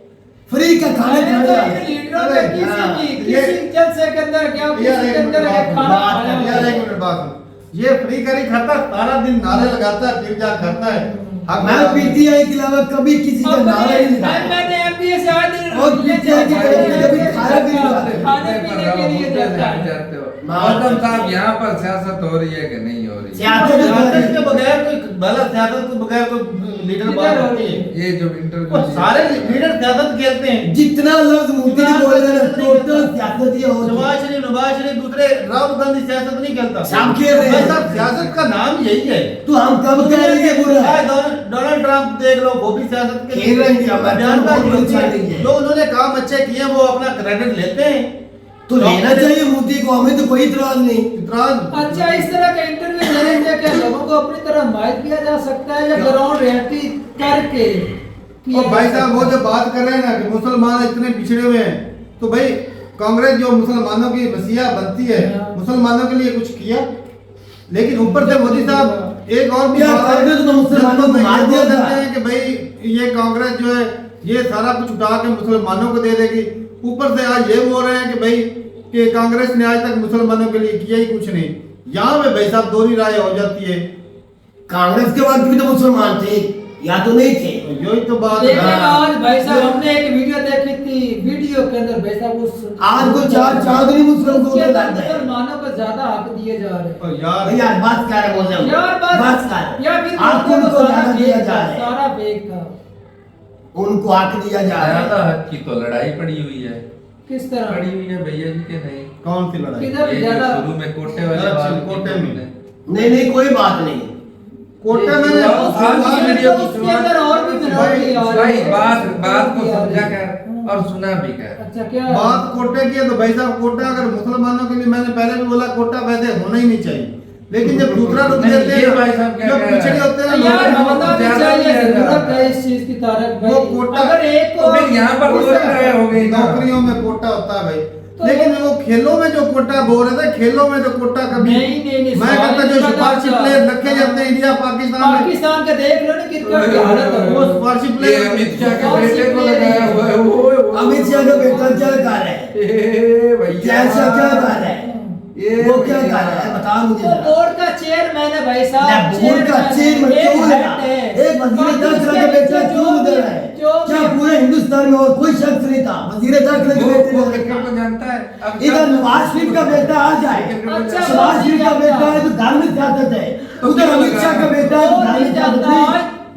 फ्री का खाना मैंने खाने तो वाले। अपने लीडरों में हाँ, किसी जलसे के अंदर क्या, यार किसी एक के मिनट अंदर बात एक सुन, खाना बात खाया कर, यार हुआ एक है। मिनट बात सुन। ये फ्री करी खाता, सारा दिन नारे लगाता है, फिर क्या करता है? मैं पीटीआई के अलावा कभी किसी का नारा नहीं लगाया। मैंने एमबीए से आए दिन और पीटीआई की तरफ से कभी खाया भी नहीं लगाते। खाने पीने के लिए जाता है। जाते हो मौसम साहब, यहाँ पर सियासत हो रही है कि नहीं हो रही है? सियासत सियासत के बगैर कोई भला, सियासत के बगैर कोई लीडर बात होती है? ये जो वो इंटरव्यू सारे लीडर सियासत खेलते हैं। जितना लोग मुफ्ती की बोल रहे हैं, टोटल सियासत ये हो नवाज शरीफ, दूसरे राहुल गांधी सियासत नहीं खेलता। सब खेल रहे हैं। भाई साहब, सियासत का नाम यही है। तो हम कब कह रहे हैं बुरा है? डोनाल्ड ट्रंप देख लो, वो भी सियासत के खेल रहे हैं। बयानबाजी बहुत होती है। चल रही है। जो उन्होंने काम अच्छे किए वो अपना क्रेडिट लेते हैं। तो लेना चाहिए मोदी को, हमें तो कोई इतराज नहीं। इतराज अच्छा, इस तरह का इंटरव्यू लेने से क्या लोगों को अपनी तरफ माइल किया जा सकता है या ग्राउंड रियलिटी करके किया और भाई जा साहब वो सकता जो बात कर रहे हैं ना कि मुसलमान इतने पिछड़े हुए हैं, तो भाई कांग्रेस जो मुसलमानों की मसीहा बनती है, हाँ। मुसलमानों के लिए कुछ किया? लेकिन ऊपर से मोदी साहब एक और भी क्या बात है, कांग्रेस तो मुसलमानों को जनता मार ये दिया बोल था। देते हैं कि भाई ये कांग्रेस जो है ये सारा कुछ उठा के मुसलमानों को दे देगी। ऊपर से आज ये बोल रहे हैं कि भाई कि कांग्रेस ने आज तक मुसलमानों के लिए किया ही कुछ नहीं। यहाँ पे भाई साहब दोहरी राय हो जाती है। कांग्रेस के बाद भी तो मुसलमान थे, या तो नहीं थे? यही तो बात है। लेकिन आज भाई साहब हमने एक वीडियो देखी थी, वीडियो के अंदर भाई साहब उस आज को चार चांदनी मुसलमान को उसके अंदर लग गए। मुसलमानों को ज्यादा हक दिए जा रहे हैं। और यार यार बात कर रहे हो यार बात या कर, फिर आपको उनको उनको सारा ज्यादा दिया फेक जा था, रहा है, सारा फेक था। उनको हक दिया जा रहा ज्यादा है। हक की तो लड़ाई पड़ी हुई है। किस तरह पड़ी हुई है भैया जी के नहीं? कौन सी लड़ाई? किधर ये जो ज्यादा शुरू में कोटे वाले अच्छा, बात की कोटे में। तुमने। नहीं नहीं कोई बात नहीं। कोटे में आज की वीडियो की उसके अंदर और भी मिनोरिटी आ रही भाई है। बात को समझा कर और सुना भी क्या। अच्छा क्या बात कोटे की है तो भाई साहब कोटा अगर मुसलमानों के लिए, मैंने पहले भी बोला कोटा वैसे होना ही नहीं चाहिए, लेकिन जब दूसरा रुख नहीं, देते ये हैं, भाई साहब क्या जो कह रहे पिछड़े हैं? होते हैं ना यार लोग, होना भी ज्यादा चाहिए, नहीं है। जरूरत है इस चीज की तारक वो भाई। कोटा अगर एक तो फिर यहाँ पर रोज रहे हो गई ना। नौकरियों में कोटा होता है भाई, तो लेकिन वो खेलों में जो कोटा बोल रहे थे, खेलों में तो कोटा कभी नहीं, मैं सवाल कहता जो नहीं सिफारशी करता। प्लेयर रखे जाते हैं इंडिया पाकिस्तान में, पाकिस्तान का देख लो ना क्रिकेट की हालत है। वो सिफारशी ये प्लेयर अमित शाह के बेटे को लगाया हुआ है। वो अमित शाह का बेटा क्या कर रहा है? ए भैया, जैसा क्या कर रहा है? ये वो क्या भैया। कर रहा है बता मुझे वो जरा। बोर्ड का चेयरमैन है भाई साहब। बोर्ड का चेयरमैन क्यों लगा? एक वजीर दाखिला का बेटा क्यों बदल रहा है? क्या पूरे हिंदुस्तान में और कोई शख्स नहीं था वजीर दाखिला के बेटे वो ने? क्रिकेट को जानता है। अब इधर नवाज शरीफ का बेटा आ जाए, अच्छा, नवाज शरीफ का बेटा है तो घर में सियासत है, तो उधर क्यों अमित लगा? शाह का बेटा है तो घर में सियासत नहीं।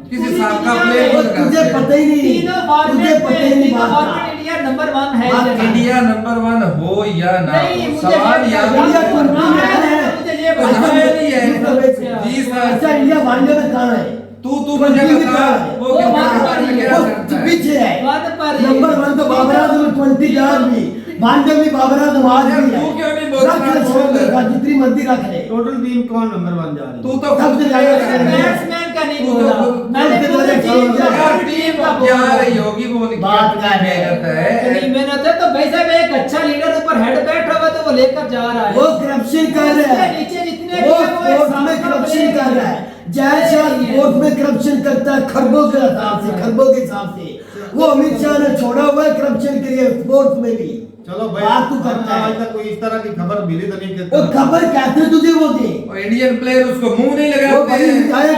किसी साका प्लेयर को लगा। तुझे पता ही नहीं, तीनों तुझे फॉर्मेट पता ही में नहीं तीनों बात का। फॉर्मेट इंडिया नंबर 1 है। बात जगह। इंडिया नंबर 1 हो या ना नहीं, हो, मुझे सवाल है- यहाँ इंडिया पर ट्वेंटी में है। मुझे ये तो बताओ। हमें नहीं है। जी सर। अच्छा इंडिया वनडे में कहाँ है? तू मुझे ट्वेंटी में बता, कहाँ है? वो वो क्रिकेट वन बारे में क्या वो करता है? पीछे है। वन पर ही। नंबर 1 तो बाबर आजम में 20 यार भी, वनडे में बाबर आजम आज यार, भी है। तू क्यों नहीं बोल रख रहा? ले, छोड़ ले, रख, जितनी मर्जी रख ले। टोटल टीम कौन नंबर 1 जा रही है? तू तो सबसे ज्यादा बैट्समैन का नहीं तू बोला। तो- मैंने तू तो पूरी टीम का यार पूरी टीम का जा बोला। रही होगी वो उनकी बात अपनी कर रहे हैं। मेहनत है। इतनी मेहनत है तो भाई साहब एक अच्छा लीडर ऊपर हेड बैठा हुआ तो वो लेकर जा रहा है। वो करप्शन कर रहा उसके है, नीचे जितने भी वो हैं, वो एक स्पोर्ट्स में सामना करप्शन प्लेयर कर रहा है। जैसा स्पोर्ट्स में करप्शन करता है खरबों के हिसाब से, खरबों के हिसाब से वो अमित शाह ने छोड़ा हुआ है करप्शन के लिए स्पोर्ट्स में भी। चलो भाई, बात तू करता है। आज तक कोई इस तरह की खबर मिली तो नहीं वो कहता। खबर कहते तुझे वो दे, और इंडियन प्लेयर उसको मुंह नहीं वो लगाते बड़ी हैं। हिदायत।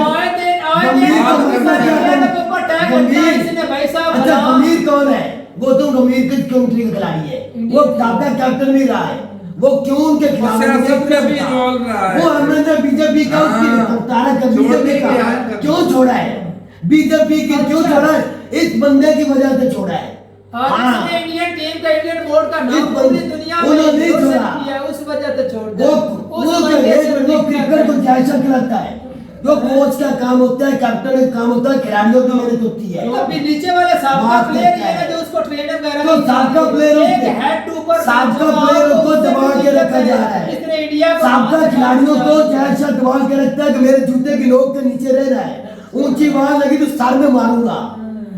गंभीर बात कौन करना सा है। है? ऊपर टैग होता है गंभीर। इसने भाई साहब अच्छा बना। गंभीर कौन है? गौतम गंभीर किस कंट्री का खिलाड़ी है? वो साबिका कैप्टन भी रहा है, वो क्यों उनके खिलाफ सियासत में भी बोल रहा है। वो हमने बीजेपी का उसकी हाँ। तारा का छोड़ने बीजेपी की का हाल कर- क्यों छोड़ा है? बीजेपी के क्यों अच्छा। छोड़ा है? इस बंदे की वजह से छोड़ा है। आज हाँ। इसने इंडियन टीम का इंडियन बोर्ड का इस नाम बंदे- पूरी दुनिया में उन्होंने रोशन छोड़ा। किया है, उस वजह से छोड़ वो दिया। वो उस जो वजह है से वो ठीक क्रिकेट को है। जायजा खिलाता है, जो कोच का काम होता है, कैप्टन का काम होता है, खिलाड़ियों की मेहनत होती है। तो अभी नीचे वाले साबका बात प्लेयर करता ये है। है जो उसको ट्रेनर वगैरह तो नहीं साबका चाहिए। प्लेयर एक उसको- हेड टू ऊपर साबका जवाब प्लेयर को उससे दबा भी के जीता रखा जा रहा है। इसने इंडिया को साबका वहां से खिलाड़ियों को निकाला। जैसा दबा के रखता है कि मेरे जूते की नोक के नीचे रहना है, ऊंची आवाज लगी तो सर में मारूंगा।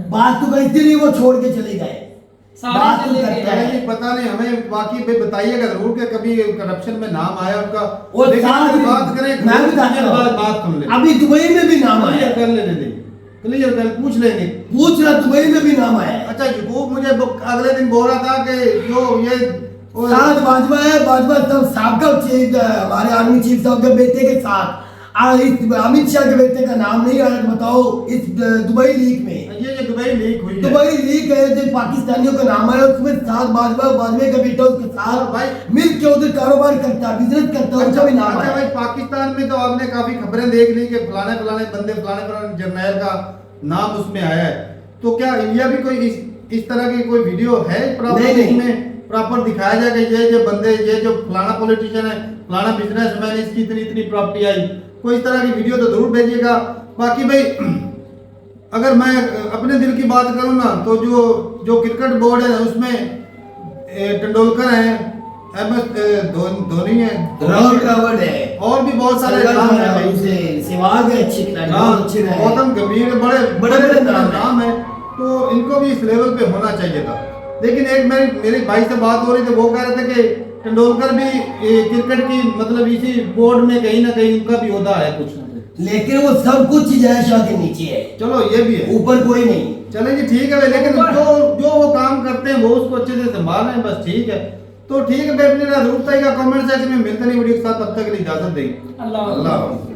बात तो कहती नहीं, वो छोड़ के चले गए। सारे बात तो चले करता गए। है। नहीं, पता नहीं हमें बाकी पे बताइएगा जरूर कि कभी करप्शन में नाम आया उनका। वो लेकिन साथ अगर में- बात करें मैं बताता हूं। बात सुन ले, अभी दुबई में भी नाम आया, क्लियर कर लेने दे, क्लियर कर पूछ लेंगे। पूछ रहा दुबई में भी नाम आया। अच्छा यूकूब मुझे अगले दिन बोल रहा था कि जो ये वो- साथ बाजवा है, बाजवा सब साबका चीफ हमारे आर्मी चीफ साहब के बेटे के साथ इस अमित शाह के बेटे का नाम नहीं आया। बताओ इस दुबई लीग में, ये दुबई लीक हुई है। दुबई लीग है जो पाकिस्तानियों का नाम आया, उसमें साथ बाजवे का बेटा उसके साथ भाई मिल के उधर कारोबार करता है, बिजनेस करता है, उसका भी नाम अच्छा भाई, आया। पाकिस्तान में तो आपने काफी खबरें देख ली कि फलाने फलाने बंदे फलाने जर्नैल का नाम उसमें आया है। तो क्या इंडिया भी कोई इस तरह की कोई वीडियो है प्रॉपर, नहीं, नहीं। इसमें प्रॉपर दिखाया जाए कि ये जो बंदे, ये जो फलाना पॉलिटिशियन है, फलाना बिजनेसमैन, इसकी इतनी इतनी प्रॉपर्टी आई, कोई इस तरह की वीडियो तो जरूर भेजिएगा। बाकी भाई अगर मैं अपने दिल की बात करूं ना, तो जो क्रिकेट बोर्ड है उसमें तेंदुलकर हैं, MS धोनी है, राहुल द्रविड़ है, और भी बहुत सारे सरदार नाम है है, भाई। उनसे सहवाग है, अच्छे खिलाड़ी, हाँ, बहुत अच्छे रहे। गौतम गंभीर बड़े बड़े बड़े नाम नाम है, तो इनको भी इस लेवल पे होना चाहिए था। लेकिन एक मेरे भाई से बात हो रही थी, वो कह रहे थे कि तेंदुलकर भी क्रिकेट की मतलब इसी बोर्ड में कहीं ना कहीं उनका भी होता है कुछ। लेकिन वो सब कुछ जय शाह के नीचे है, चलो ये भी है, ऊपर कोई नहीं। चलेंगे ठीक है भाई, लेकिन जो वो काम करते हैं वो उसको अच्छे से संभाल रहे हैं, बस ठीक है। तो ठीक है भाई, अपनी जरूर बताइएगा कमेंट सेक्शन में। मिलते नहीं वीडियो के साथ, तब तक के लिए इजाजत देंगे। अल्लाह अल्लाह हाफ़िज़।